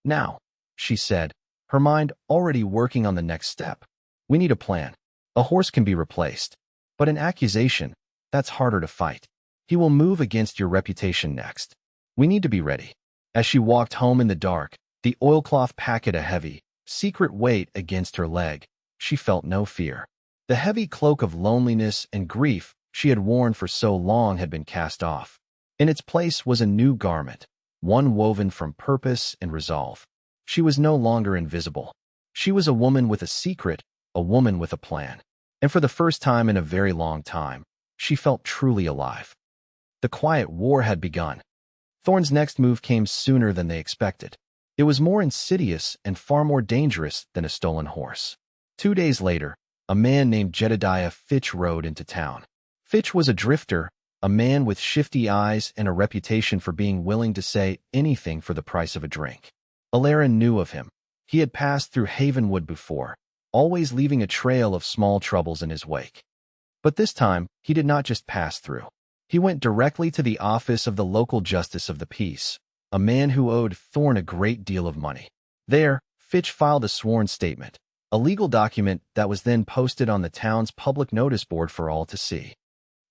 "Now," she said, her mind already working on the next step. "We need a plan. A horse can be replaced, but an accusation, that's harder to fight. He will move against your reputation next. We need to be ready." As she walked home in the dark, the oilcloth packet a heavy, secret weight against her leg, she felt no fear. The heavy cloak of loneliness and grief she had worn for so long had been cast off. In its place was a new garment, one woven from purpose and resolve. She was no longer invisible. She was a woman with a secret, a woman with a plan. And for the first time in a very long time, she felt truly alive. The quiet war had begun. Thorn's next move came sooner than they expected. It was more insidious and far more dangerous than a stolen horse. 2 days later, a man named Jedediah Fitch rode into town. Fitch was a drifter, a man with shifty eyes and a reputation for being willing to say anything for the price of a drink. Elara knew of him. He had passed through Havenwood before, always leaving a trail of small troubles in his wake. But this time, he did not just pass through. He went directly to the office of the local justice of the peace, a man who owed Thorne a great deal of money. There, Fitch filed a sworn statement, a legal document that was then posted on the town's public notice board for all to see.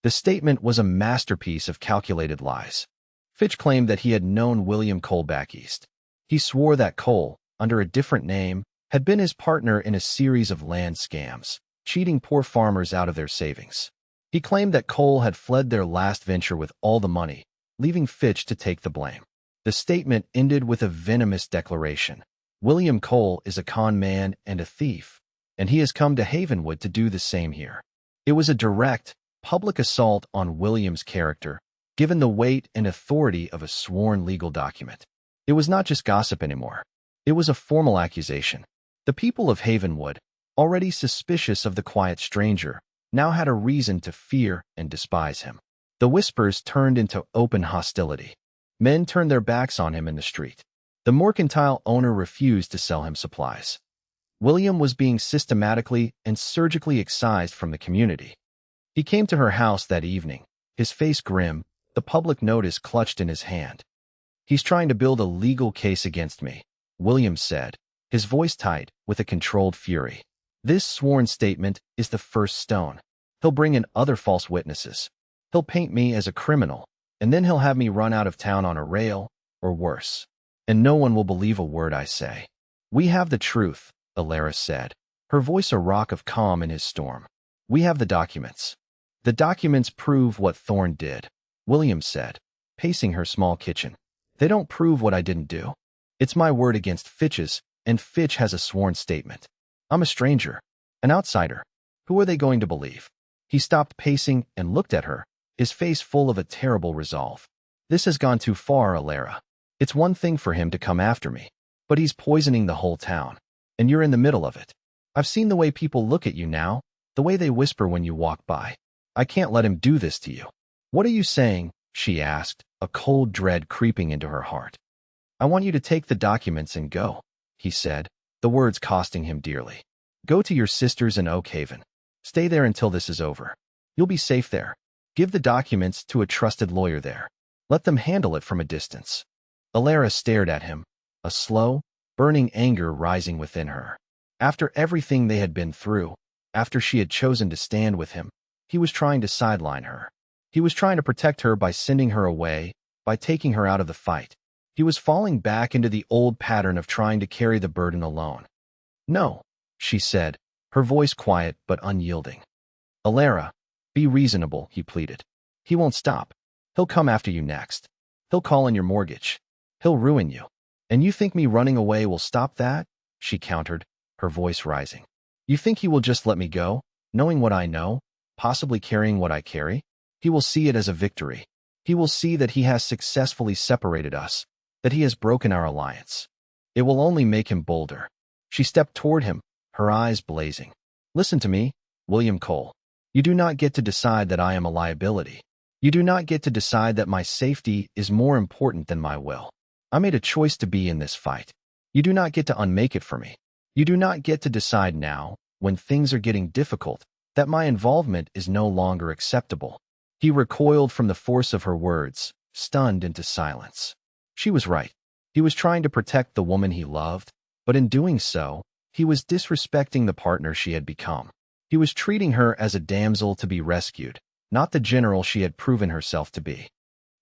The statement was a masterpiece of calculated lies. Fitch claimed that he had known William Cole back east. He swore that Cole, under a different name, had been his partner in a series of land scams, cheating poor farmers out of their savings. He claimed that Cole had fled their last venture with all the money, leaving Fitch to take the blame. The statement ended with a venomous declaration. William Cole is a con man and a thief, and he has come to Havenwood to do the same here. It was a direct, public assault on William's character, given the weight and authority of a sworn legal document. It was not just gossip anymore. It was a formal accusation. The people of Havenwood, already suspicious of the quiet stranger, now had a reason to fear and despise him. The whispers turned into open hostility. Men turned their backs on him in the street. The mercantile owner refused to sell him supplies. William was being systematically and surgically excised from the community. He came to her house that evening, his face grim, the public notice clutched in his hand. "He's trying to build a legal case against me," William said, his voice tight with a controlled fury. "This sworn statement is the first stone. He'll bring in other false witnesses. He'll paint me as a criminal, and then he'll have me run out of town on a rail, or worse. And no one will believe a word I say." "We have the truth," Elara said, her voice a rock of calm in his storm. "We have the documents." "The documents prove what Thorne did," William said, pacing her small kitchen. "They don't prove what I didn't do. It's my word against Fitch's, and Fitch has a sworn statement. I'm a stranger, an outsider. Who are they going to believe?" He stopped pacing and looked at her, his face full of a terrible resolve. "This has gone too far, Elara. It's one thing for him to come after me, but he's poisoning the whole town, and you're in the middle of it. I've seen the way people look at you now, the way they whisper when you walk by. I can't let him do this to you." "What are you saying?" she asked, a cold dread creeping into her heart. "I want you to take the documents and go," he said, the words costing him dearly. "Go to your sisters in Oak Haven. Stay there until this is over. You'll be safe there. Give the documents to a trusted lawyer there. Let them handle it from a distance." Elara stared at him, a slow, burning anger rising within her. After everything they had been through, after she had chosen to stand with him, he was trying to sideline her. He was trying to protect her by sending her away, by taking her out of the fight. He was falling back into the old pattern of trying to carry the burden alone. "No," she said, her voice quiet but unyielding. "Elara, be reasonable," he pleaded. "He won't stop. He'll come after you next. He'll call in your mortgage. He'll ruin you. And you think me running away will stop that?" she countered, her voice rising. "You think he will just let me go, knowing what I know, possibly carrying what I carry? He will see it as a victory. He will see that he has successfully separated us, that he has broken our alliance. It will only make him bolder." She stepped toward him, her eyes blazing. "Listen to me, William Cole. You do not get to decide that I am a liability. You do not get to decide that my safety is more important than my will. I made a choice to be in this fight. You do not get to unmake it for me. You do not get to decide now, when things are getting difficult, that my involvement is no longer acceptable." He recoiled from the force of her words, stunned into silence. She was right. He was trying to protect the woman he loved, but in doing so, he was disrespecting the partner she had become. He was treating her as a damsel to be rescued, not the general she had proven herself to be.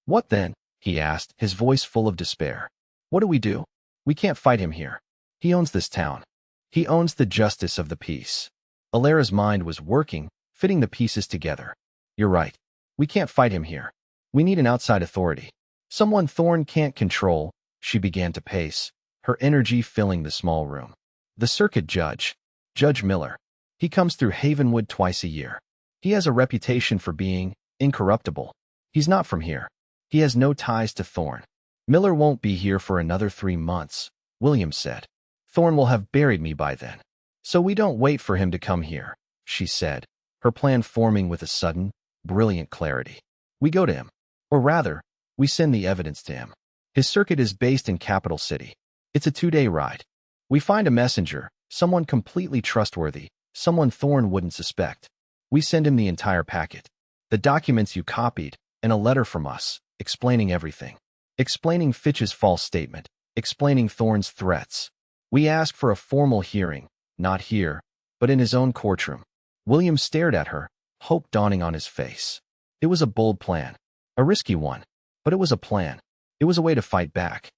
"What then?" he asked, his voice full of despair. "What do we do? We can't fight him here. He owns this town. He owns the justice of the peace." Elara's mind was working, fitting the pieces together. "You're right. We can't fight him here. We need an outside authority. Someone Thorne can't control." She began to pace, her energy filling the small room. "The circuit judge, Judge Miller. He comes through Havenwood twice a year. He has a reputation for being incorruptible. He's not from here. He has no ties to Thorne. Miller won't be here for another 3 months. William said. Thorn will have buried me by then. So we don't wait for him to come here, she said, her plan forming with a sudden, brilliant clarity. We go to him. Or rather, we send the evidence to him. His circuit is based in Capital City. It's a 2-day ride. We find a messenger, someone completely trustworthy, someone Thorn wouldn't suspect. We send him the entire packet. The documents you copied, and a letter from us, explaining everything. Explaining Fitch's false statement. Explaining Thorn's threats. We ask for a formal hearing, not here, but in his own courtroom. William stared at her, hope dawning on his face. It was a bold plan. A risky one. But it was a plan. It was a way to fight back.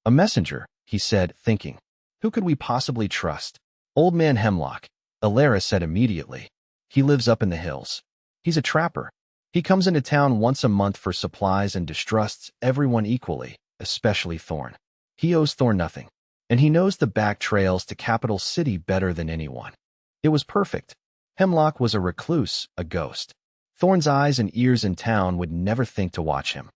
A messenger, he said, thinking. Who could we possibly trust? Old Man Hemlock, Elara said immediately. He lives up in the hills. He's a trapper. He comes into town once a month for supplies and distrusts everyone equally, especially Thorn. He owes Thorn nothing. And he knows the back trails to Capital City better than anyone. It was perfect. Hemlock was a recluse, a ghost. Thorn's eyes and ears in town would never think to watch him.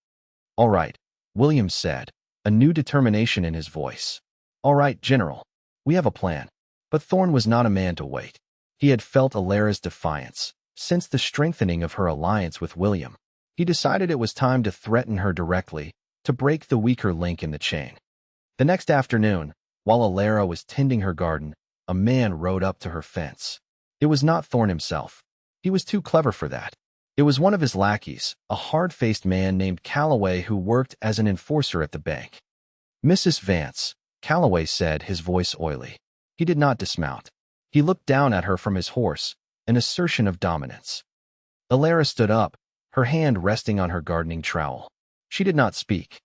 All right, William said, a new determination in his voice. All right, General. We have a plan. But Thorn was not a man to wait. He had felt Elara's defiance. Since the strengthening of her alliance with William, he decided it was time to threaten her directly, to break the weaker link in the chain. The next afternoon, while Elara was tending her garden, a man rode up to her fence. It was not Thorn himself. He was too clever for that. It was one of his lackeys, a hard-faced man named Calloway who worked as an enforcer at the bank. Mrs. Vance, Calloway said, his voice oily. He did not dismount. He looked down at her from his horse, an assertion of dominance. Elara stood up, her hand resting on her gardening trowel. She did not speak.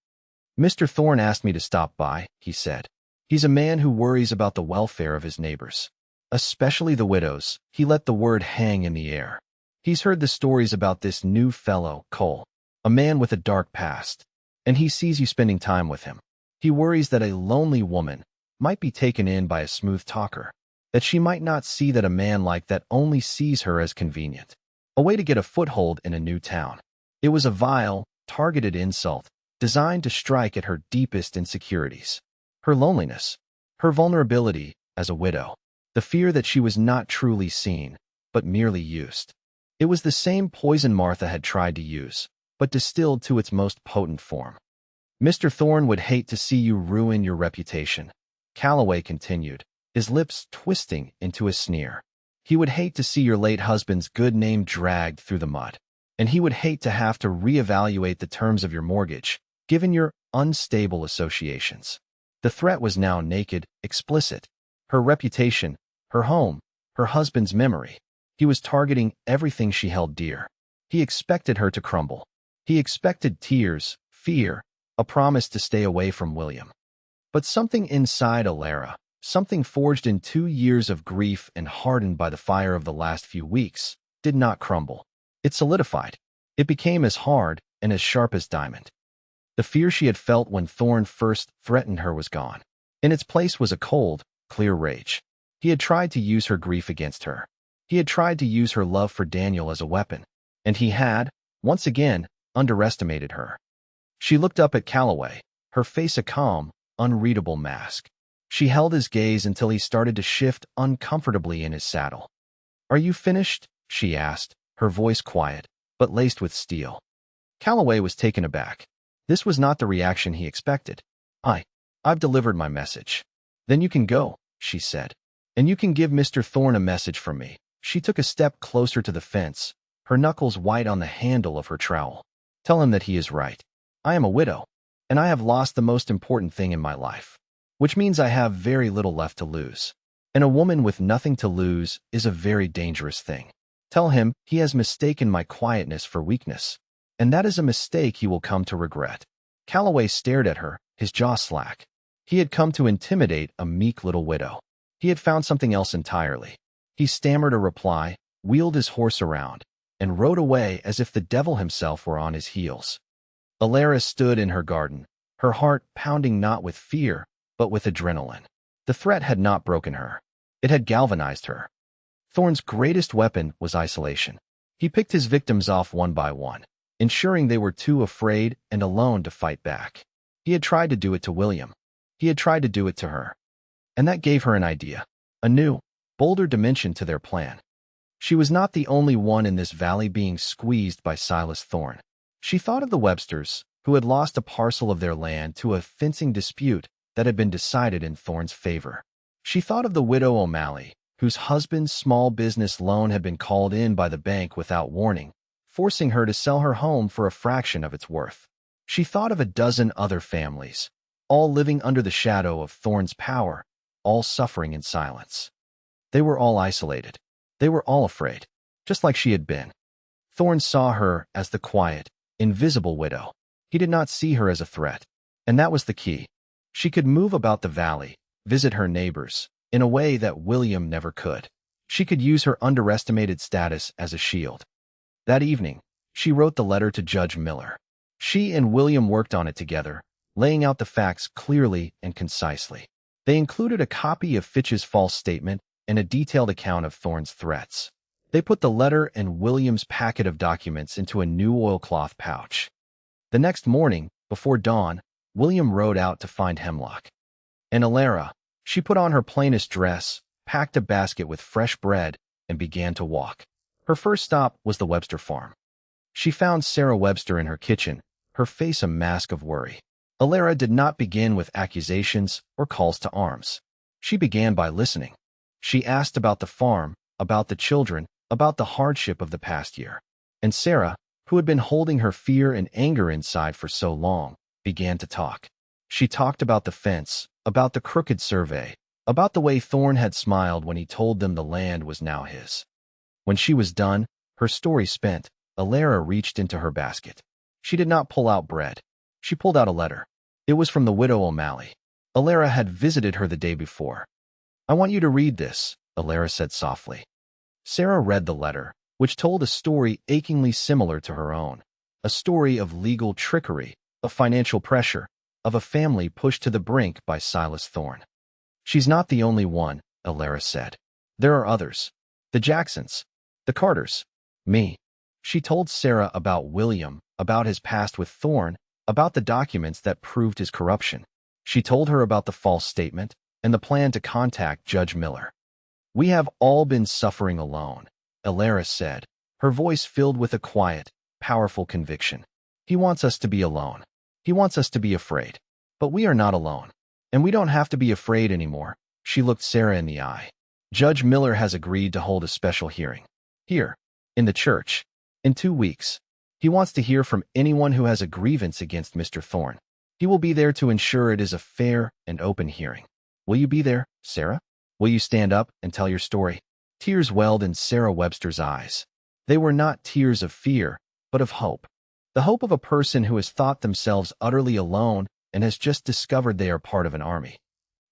Mr. Thorn asked me to stop by, he said. He's a man who worries about the welfare of his neighbors. Especially the widows. He let the word hang in the air. He's heard the stories about this new fellow, Cole, a man with a dark past, and he sees you spending time with him. He worries that a lonely woman might be taken in by a smooth talker, that she might not see that a man like that only sees her as convenient, a way to get a foothold in a new town. It was a vile, targeted insult, designed to strike at her deepest insecurities, her loneliness, her vulnerability as a widow, the fear that she was not truly seen, but merely used. It was the same poison Martha had tried to use, but distilled to its most potent form. Mr. Thorn would hate to see you ruin your reputation, Calloway continued, his lips twisting into a sneer. He would hate to see your late husband's good name dragged through the mud, and he would hate to have to reevaluate the terms of your mortgage, given your unstable associations. The threat was now naked, explicit. Her reputation, her home, her husband's memory. He was targeting everything she held dear. He expected her to crumble. He expected tears, fear, a promise to stay away from William. But something inside Elara, something forged in 2 years of grief and hardened by the fire of the last few weeks, did not crumble. It solidified. It became as hard and as sharp as diamond. The fear she had felt when Thorn first threatened her was gone. In its place was a cold, clear rage. He had tried to use her grief against her. He had tried to use her love for Daniel as a weapon, and he had, once again, underestimated her. She looked up at Calloway, her face a calm, unreadable mask. She held his gaze until he started to shift uncomfortably in his saddle. "Are you finished?" she asked, her voice quiet, but laced with steel. Calloway was taken aback. This was not the reaction he expected. I've delivered my message." "Then you can go," she said. "And you can give Mr. Thorn a message from me." She took a step closer to the fence, her knuckles white on the handle of her trowel. "Tell him that he is right. I am a widow, and I have lost the most important thing in my life, which means I have very little left to lose. And a woman with nothing to lose is a very dangerous thing. Tell him he has mistaken my quietness for weakness, and that is a mistake he will come to regret." Calloway stared at her, his jaw slack. He had come to intimidate a meek little widow. He had found something else entirely. He stammered a reply, wheeled his horse around, and rode away as if the devil himself were on his heels. Elara stood in her garden, her heart pounding not with fear, but with adrenaline. The threat had not broken her. It had galvanized her. Thorn's greatest weapon was isolation. He picked his victims off one by one, ensuring they were too afraid and alone to fight back. He had tried to do it to William. He had tried to do it to her. And that gave her an idea, a new, bolder dimension to their plan. She was not the only one in this valley being squeezed by Silas Thorne. She thought of the Websters, who had lost a parcel of their land to a fencing dispute that had been decided in Thorne's favor. She thought of the widow O'Malley, whose husband's small business loan had been called in by the bank without warning, forcing her to sell her home for a fraction of its worth. She thought of a dozen other families, all living under the shadow of Thorne's power, all suffering in silence. They were all isolated. They were all afraid, just like she had been. Thorne saw her as the quiet, invisible widow. He did not see her as a threat, and that was the key. She could move about the valley, visit her neighbors, in a way that William never could. She could use her underestimated status as a shield. That evening, she wrote the letter to Judge Miller. She and William worked on it together, laying out the facts clearly and concisely. They included a copy of Fitch's false statement and a detailed account of Thorne's threats. They put the letter and William's packet of documents into a new oilcloth pouch. The next morning, before dawn, William rode out to find Hemlock. And Elara, she put on her plainest dress, packed a basket with fresh bread, and began to walk. Her first stop was the Webster farm. She found Sarah Webster in her kitchen, her face a mask of worry. Elara did not begin with accusations or calls to arms. She began by listening. She asked about the farm, about the children, about the hardship of the past year. And Sarah, who had been holding her fear and anger inside for so long, began to talk. She talked about the fence, about the crooked survey, about the way Thorne had smiled when he told them the land was now his. When she was done, her story spent, Elara reached into her basket. She did not pull out bread. She pulled out a letter. It was from the widow O'Malley. Elara had visited her the day before. "I want you to read this," Elara said softly. Sarah read the letter, which told a story achingly similar to her own, a story of legal trickery, of financial pressure, of a family pushed to the brink by Silas Thorne. "She's not the only one," Elara said. "There are others. The Jacksons, the Carters, me." She told Sarah about William, about his past with Thorne, about the documents that proved his corruption. She told her about the false statement and the plan to contact Judge Miller. "We have all been suffering alone," Elara said, her voice filled with a quiet, powerful conviction. "He wants us to be alone. He wants us to be afraid. But we are not alone. And we don't have to be afraid anymore." She looked Sarah in the eye. "Judge Miller has agreed to hold a special hearing. Here, in the church, in 2 weeks. He wants to hear from anyone who has a grievance against Mr. Thorne. He will be there to ensure it is a fair and open hearing. Will you be there, Sarah? Will you stand up and tell your story?" Tears welled in Sarah Webster's eyes. They were not tears of fear, but of hope. The hope of a person who has thought themselves utterly alone and has just discovered they are part of an army.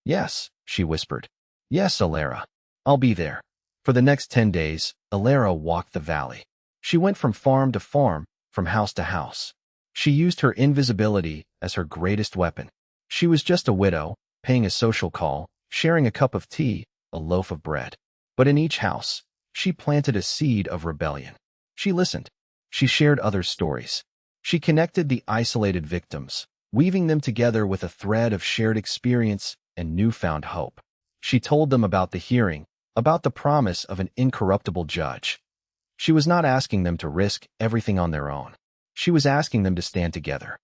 "Yes," she whispered. "Yes, Elara. I'll be there." For the next 10 days, Elara walked the valley. She went from farm to farm, from house to house. She used her invisibility as her greatest weapon. She was just a widow, paying a social call, sharing a cup of tea, a loaf of bread. But in each house, she planted a seed of rebellion. She listened. She shared others' stories. She connected the isolated victims, weaving them together with a thread of shared experience and newfound hope. She told them about the hearing, about the promise of an incorruptible judge. She was not asking them to risk everything on their own. She was asking them to stand together.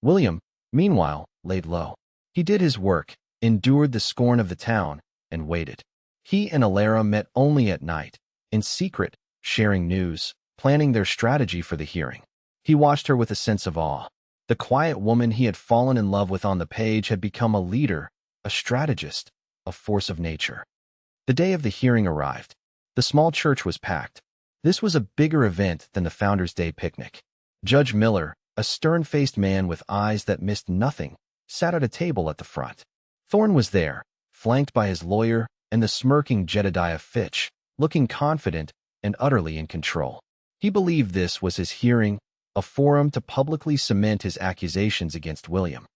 William, meanwhile, laid low. He did his work, endured the scorn of the town, and waited. He and Elara met only at night, in secret, sharing news, planning their strategy for the hearing. He watched her with a sense of awe. The quiet woman he had fallen in love with on the page had become a leader, a strategist, a force of nature. The day of the hearing arrived. The small church was packed. This was a bigger event than the Founders' Day picnic. Judge Miller, a stern-faced man with eyes that missed nothing, sat at a table at the front. Thorne was there, flanked by his lawyer and the smirking Jedediah Fitch, looking confident and utterly in control. He believed this was his hearing, a forum to publicly cement his accusations against William.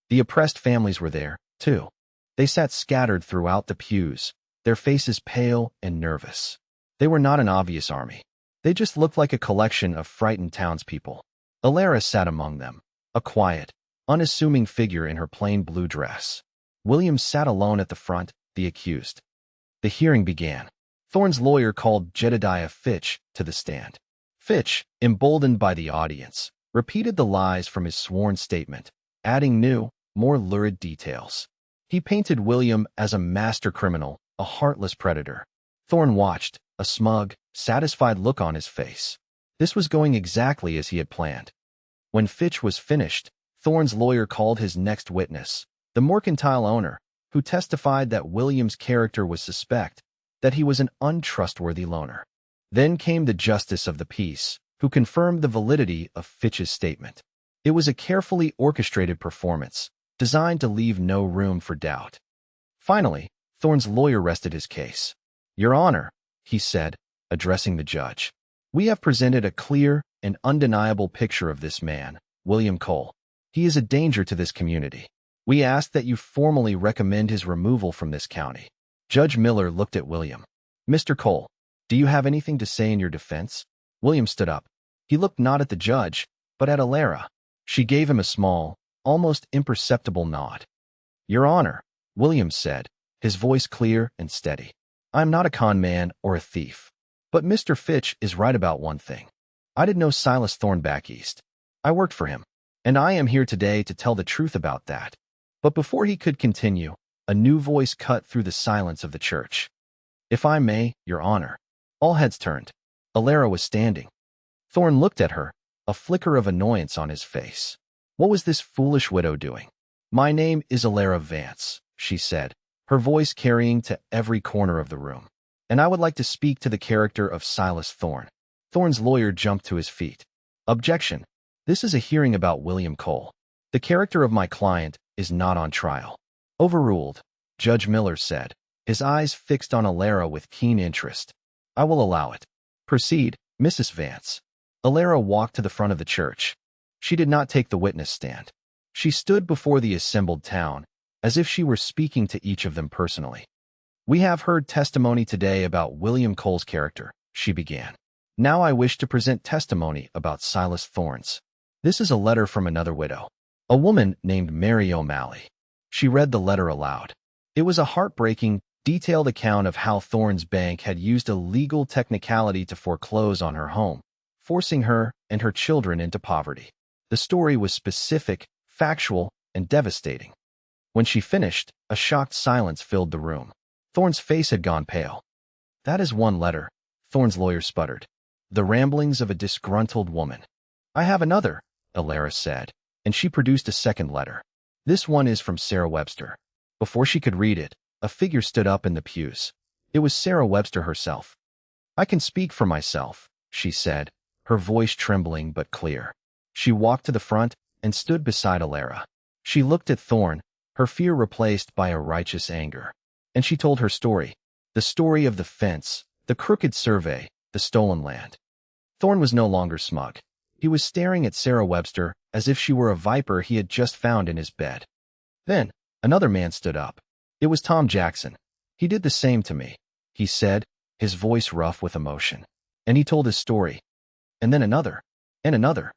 The oppressed families were there, too. They sat scattered throughout the pews, their faces pale and nervous. They were not an obvious army. They just looked like a collection of frightened townspeople. Elara sat among them, a quiet, unassuming figure in her plain blue dress. William sat alone at the front, the accused. The hearing began. Thorne's lawyer called Jedediah Fitch to the stand. Fitch, emboldened by the audience, repeated the lies from his sworn statement, adding new, more lurid details. He painted William as a master criminal, a heartless predator. Thorne watched, a smug, satisfied look on his face. This was going exactly as he had planned. When Fitch was finished, Thorne's lawyer called his next witness, the mercantile owner, who testified that William's character was suspect, that he was an untrustworthy loner. Then came the justice of the peace, who confirmed the validity of Fitch's statement. It was a carefully orchestrated performance, designed to leave no room for doubt. Finally, Thorne's lawyer rested his case. "Your Honor," he said, addressing the judge, "we have presented a clear and undeniable picture of this man, William Cole. He is a danger to this community. We ask that you formally recommend his removal from this county." Judge Miller looked at William. "Mr. Cole, do you have anything to say in your defense?" William stood up. He looked not at the judge, but at Elara. She gave him a small, almost imperceptible nod. "Your Honor," William said, his voice clear and steady, "I am not a con man or a thief. But Mr. Fitch is right about one thing. I did know Silas Thorne back east. I worked for him, and I am here today to tell the truth about that." But before he could continue, a new voice cut through the silence of the church. "If I may, Your Honor." All heads turned. Elara was standing. Thorne looked at her, a flicker of annoyance on his face. What was this foolish widow doing? "My name is Elara Vance," she said, her voice carrying to every corner of the room. "And I would like to speak to the character of Silas Thorne." Thorne's lawyer jumped to his feet. "Objection. This is a hearing about William Cole. The character of my client is not on trial." "Overruled," Judge Miller said, his eyes fixed on Elara with keen interest. "I will allow it. Proceed, Mrs. Vance." Elara walked to the front of the church. She did not take the witness stand. She stood before the assembled town, as if she were speaking to each of them personally. "We have heard testimony today about William Cole's character," she began. "Now I wish to present testimony about Silas Thorne's. This is a letter from another widow, a woman named Mary O'Malley." She read the letter aloud. It was a heartbreaking, detailed account of how Thorne's bank had used a legal technicality to foreclose on her home, forcing her and her children into poverty. The story was specific, factual, and devastating. When she finished, a shocked silence filled the room. Thorne's face had gone pale. "That is one letter," Thorne's lawyer sputtered. "The ramblings of a disgruntled woman." "I have another," Elara said, and she produced a second letter. "This one is from Sarah Webster." Before she could read it, a figure stood up in the pews. It was Sarah Webster herself. "I can speak for myself," she said, her voice trembling but clear. She walked to the front and stood beside Elara. She looked at Thorne, her fear replaced by a righteous anger. And she told her story. The story of the fence, the crooked survey, the stolen land. Thorne was no longer smug. He was staring at Sarah Webster as if she were a viper he had just found in his bed. Then, another man stood up. It was Tom Jackson. "He did the same to me," he said, his voice rough with emotion. And he told his story. And then another. And another.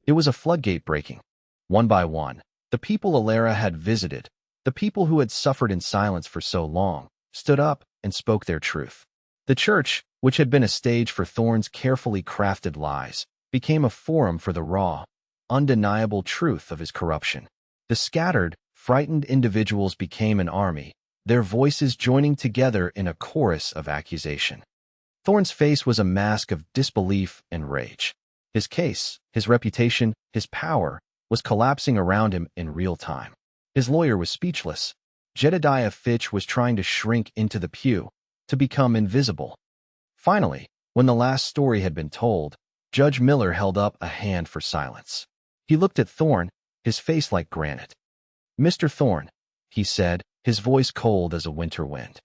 It was a floodgate breaking. One by one, the people Elara had visited, the people who had suffered in silence for so long, stood up and spoke their truth. The church, which had been a stage for Thorne's carefully crafted lies, became a forum for the raw, undeniable truth of his corruption. The scattered, frightened individuals became an army, their voices joining together in a chorus of accusation. Thorne's face was a mask of disbelief and rage. His case, his reputation, his power, was collapsing around him in real time. His lawyer was speechless. Jedediah Fitch was trying to shrink into the pew, to become invisible. Finally, when the last story had been told, Judge Miller held up a hand for silence. He looked at Thorne, his face like granite. "Mr. Thorne," he said, his voice cold as a winter wind.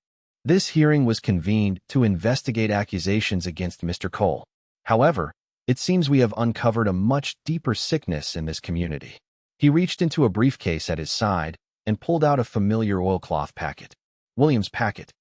"This hearing was convened to investigate accusations against Mr. Cole. However, it seems we have uncovered a much deeper sickness in this community." He reached into a briefcase at his side and pulled out a familiar oilcloth packet. William's packet.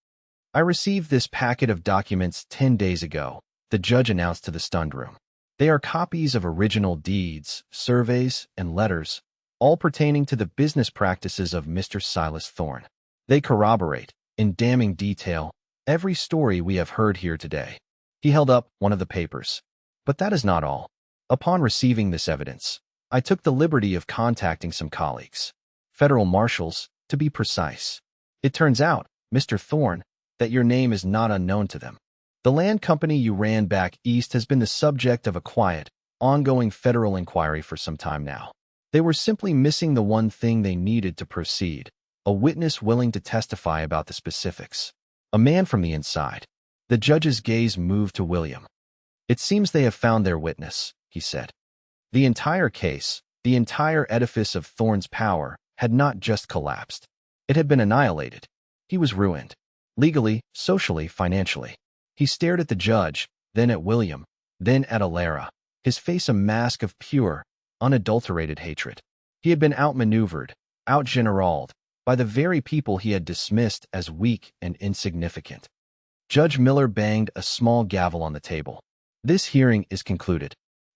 "I received this packet of documents 10 days ago," the judge announced to the stunned room. "They are copies of original deeds, surveys, and letters, all pertaining to the business practices of Mr. Silas Thorne. They corroborate, in damning detail, every story we have heard here today. He held up one of the papers. But that is not all. Upon receiving this evidence, I took the liberty of contacting some colleagues, federal marshals, to be precise. It turns out, Mr. Thorne, that your name is not unknown to them. The land company you ran back east has been the subject of a quiet, ongoing federal inquiry for some time now. They were simply missing the one thing they needed to proceed, a witness willing to testify about the specifics. A man from the inside. The judge's gaze moved to William. It seems they have found their witness, he said. The entire case, the entire edifice of Thorne's power, had not just collapsed. It had been annihilated. He was ruined. Legally, socially, financially. He stared at the judge, then at William, then at Elara, his face a mask of pure, unadulterated hatred. He had been outmaneuvered, outgeneraled, by the very people he had dismissed as weak and insignificant. Judge Miller banged a small gavel on the table. This hearing is concluded.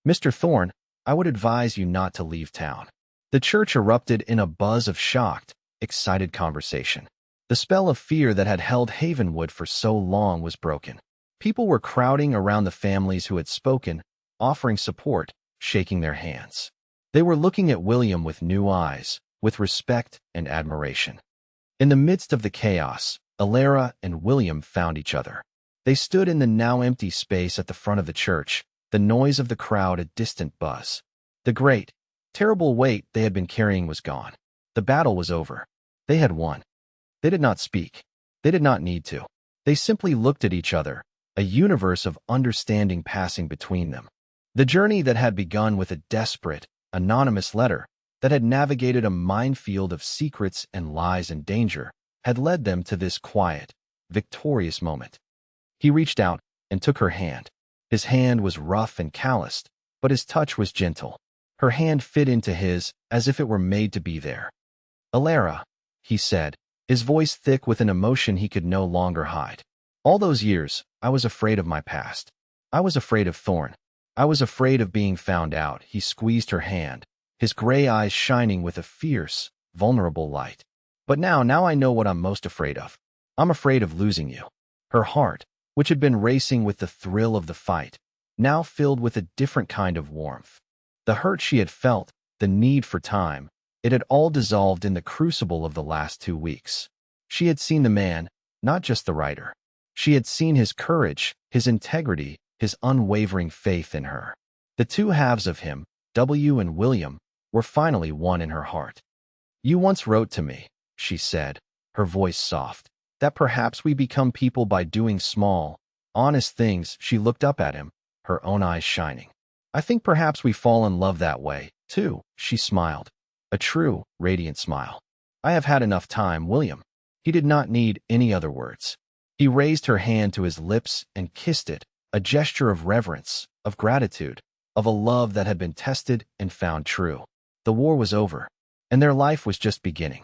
Mr. Thorne, I would advise you not to leave town. The church erupted in a buzz of shocked, excited conversation. The spell of fear that had held Havenwood for so long was broken. People were crowding around the families who had spoken, offering support, shaking their hands. They were looking at William with new eyes, with respect and admiration. In the midst of the chaos, Elara and William found each other. They stood in the now empty space at the front of the church, the noise of the crowd a distant buzz. The great, terrible weight they had been carrying was gone. The battle was over. They had won. They did not speak. They did not need to. They simply looked at each other, a universe of understanding passing between them. The journey that had begun with a desperate, anonymous letter, that had navigated a minefield of secrets and lies and danger, had led them to this quiet, victorious moment. He reached out and took her hand. His hand was rough and calloused, but his touch was gentle. Her hand fit into his as if it were made to be there. Elara, he said, his voice thick with an emotion he could no longer hide. All those years, I was afraid of my past. I was afraid of Thorne. I was afraid of being found out. He squeezed her hand, his gray eyes shining with a fierce, vulnerable light. But now I know what I'm most afraid of. I'm afraid of losing you. Her heart, which had been racing with the thrill of the fight, now filled with a different kind of warmth. The hurt she had felt, the need for time, it had all dissolved in the crucible of the last 2 weeks. She had seen the man, not just the writer. She had seen his courage, his integrity, his unwavering faith in her. The two halves of him, W and William, were finally one in her heart. You once wrote to me, she said, her voice soft, that perhaps we become people by doing small, honest things. She looked up at him, her own eyes shining. I think perhaps we fall in love that way, too, she smiled. A true, radiant smile. I have had enough time, William. He did not need any other words. He raised her hand to his lips and kissed it, a gesture of reverence, of gratitude, of a love that had been tested and found true. The war was over, and their life was just beginning.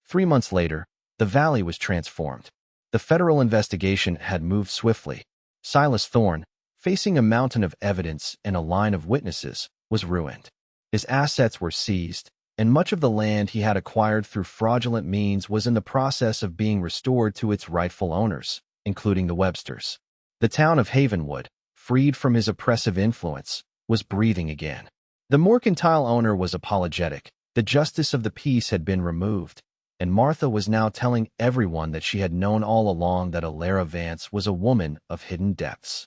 3 months later, the valley was transformed. The federal investigation had moved swiftly. Silas Thorne, facing a mountain of evidence and a line of witnesses, was ruined. His assets were seized, and much of the land he had acquired through fraudulent means was in the process of being restored to its rightful owners, including the Websters. The town of Havenwood, freed from his oppressive influence, was breathing again. The mercantile owner was apologetic. The justice of the peace had been removed, and Martha was now telling everyone that she had known all along that Elara Vance was a woman of hidden depths.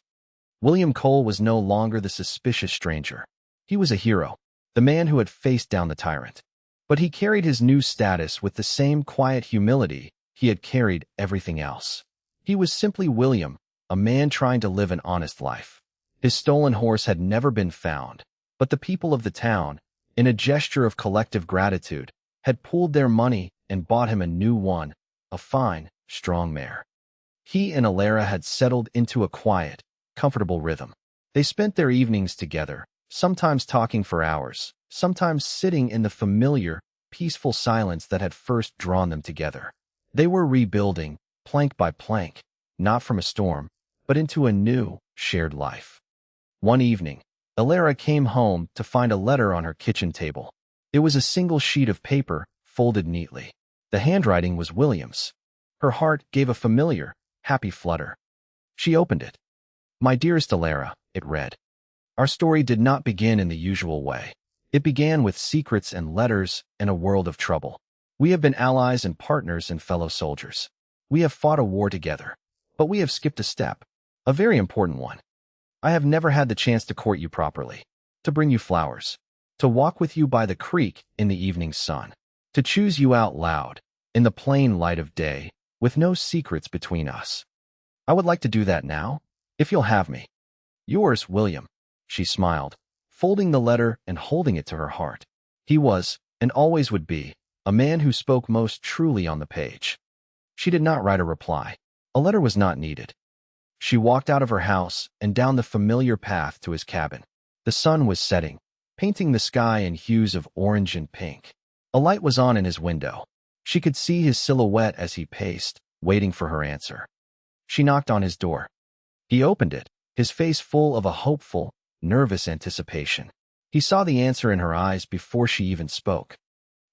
William Cole was no longer the suspicious stranger. He was a hero, the man who had faced down the tyrant. But he carried his new status with the same quiet humility he had carried everything else. He was simply William, a man trying to live an honest life. His stolen horse had never been found, but the people of the town, in a gesture of collective gratitude, had pooled their money and bought him a new one, a fine, strong mare. He and Elara had settled into a quiet, comfortable rhythm. They spent their evenings together, sometimes talking for hours, sometimes sitting in the familiar, peaceful silence that had first drawn them together. They were rebuilding, plank by plank, not from a storm, but into a new, shared life. One evening, Elara came home to find a letter on her kitchen table. It was a single sheet of paper, folded neatly. The handwriting was William's. Her heart gave a familiar, happy flutter. She opened it. "My dearest Elara," it read. "Our story did not begin in the usual way. It began with secrets and letters and a world of trouble. We have been allies and partners and fellow soldiers. We have fought a war together. But we have skipped a step, a very important one. I have never had the chance to court you properly, to bring you flowers, to walk with you by the creek in the evening sun, to choose you out loud, in the plain light of day, with no secrets between us. I would like to do that now, if you'll have me. Yours, William." She smiled, folding the letter and holding it to her heart. He was, and always would be, a man who spoke most truly on the page. She did not write a reply. A letter was not needed. She walked out of her house and down the familiar path to his cabin. The sun was setting, painting the sky in hues of orange and pink. A light was on in his window. She could see his silhouette as he paced, waiting for her answer. She knocked on his door. He opened it, his face full of a hopeful, nervous anticipation. He saw the answer in her eyes before she even spoke.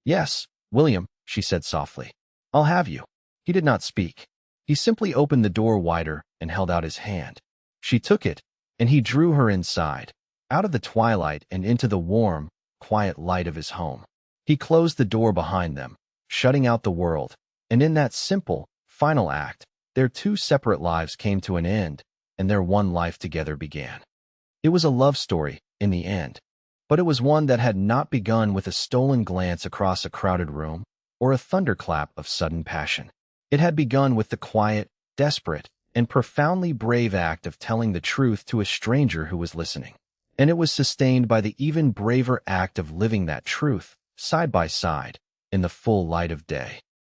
"Yes, William," she said softly. "I'll have you." He did not speak. He simply opened the door wider and held out his hand. She took it, and he drew her inside, out of the twilight and into the warm, quiet light of his home. He closed the door behind them, shutting out the world, and in that simple, final act, their two separate lives came to an end, and their one life together began. It was a love story, in the end, but it was one that had not begun with a stolen glance across a crowded room or a thunderclap of sudden passion. It had begun with the quiet, desperate, and profoundly brave act of telling the truth to a stranger who was listening. And it was sustained by the even braver act of living that truth, side by side, in the full light of day.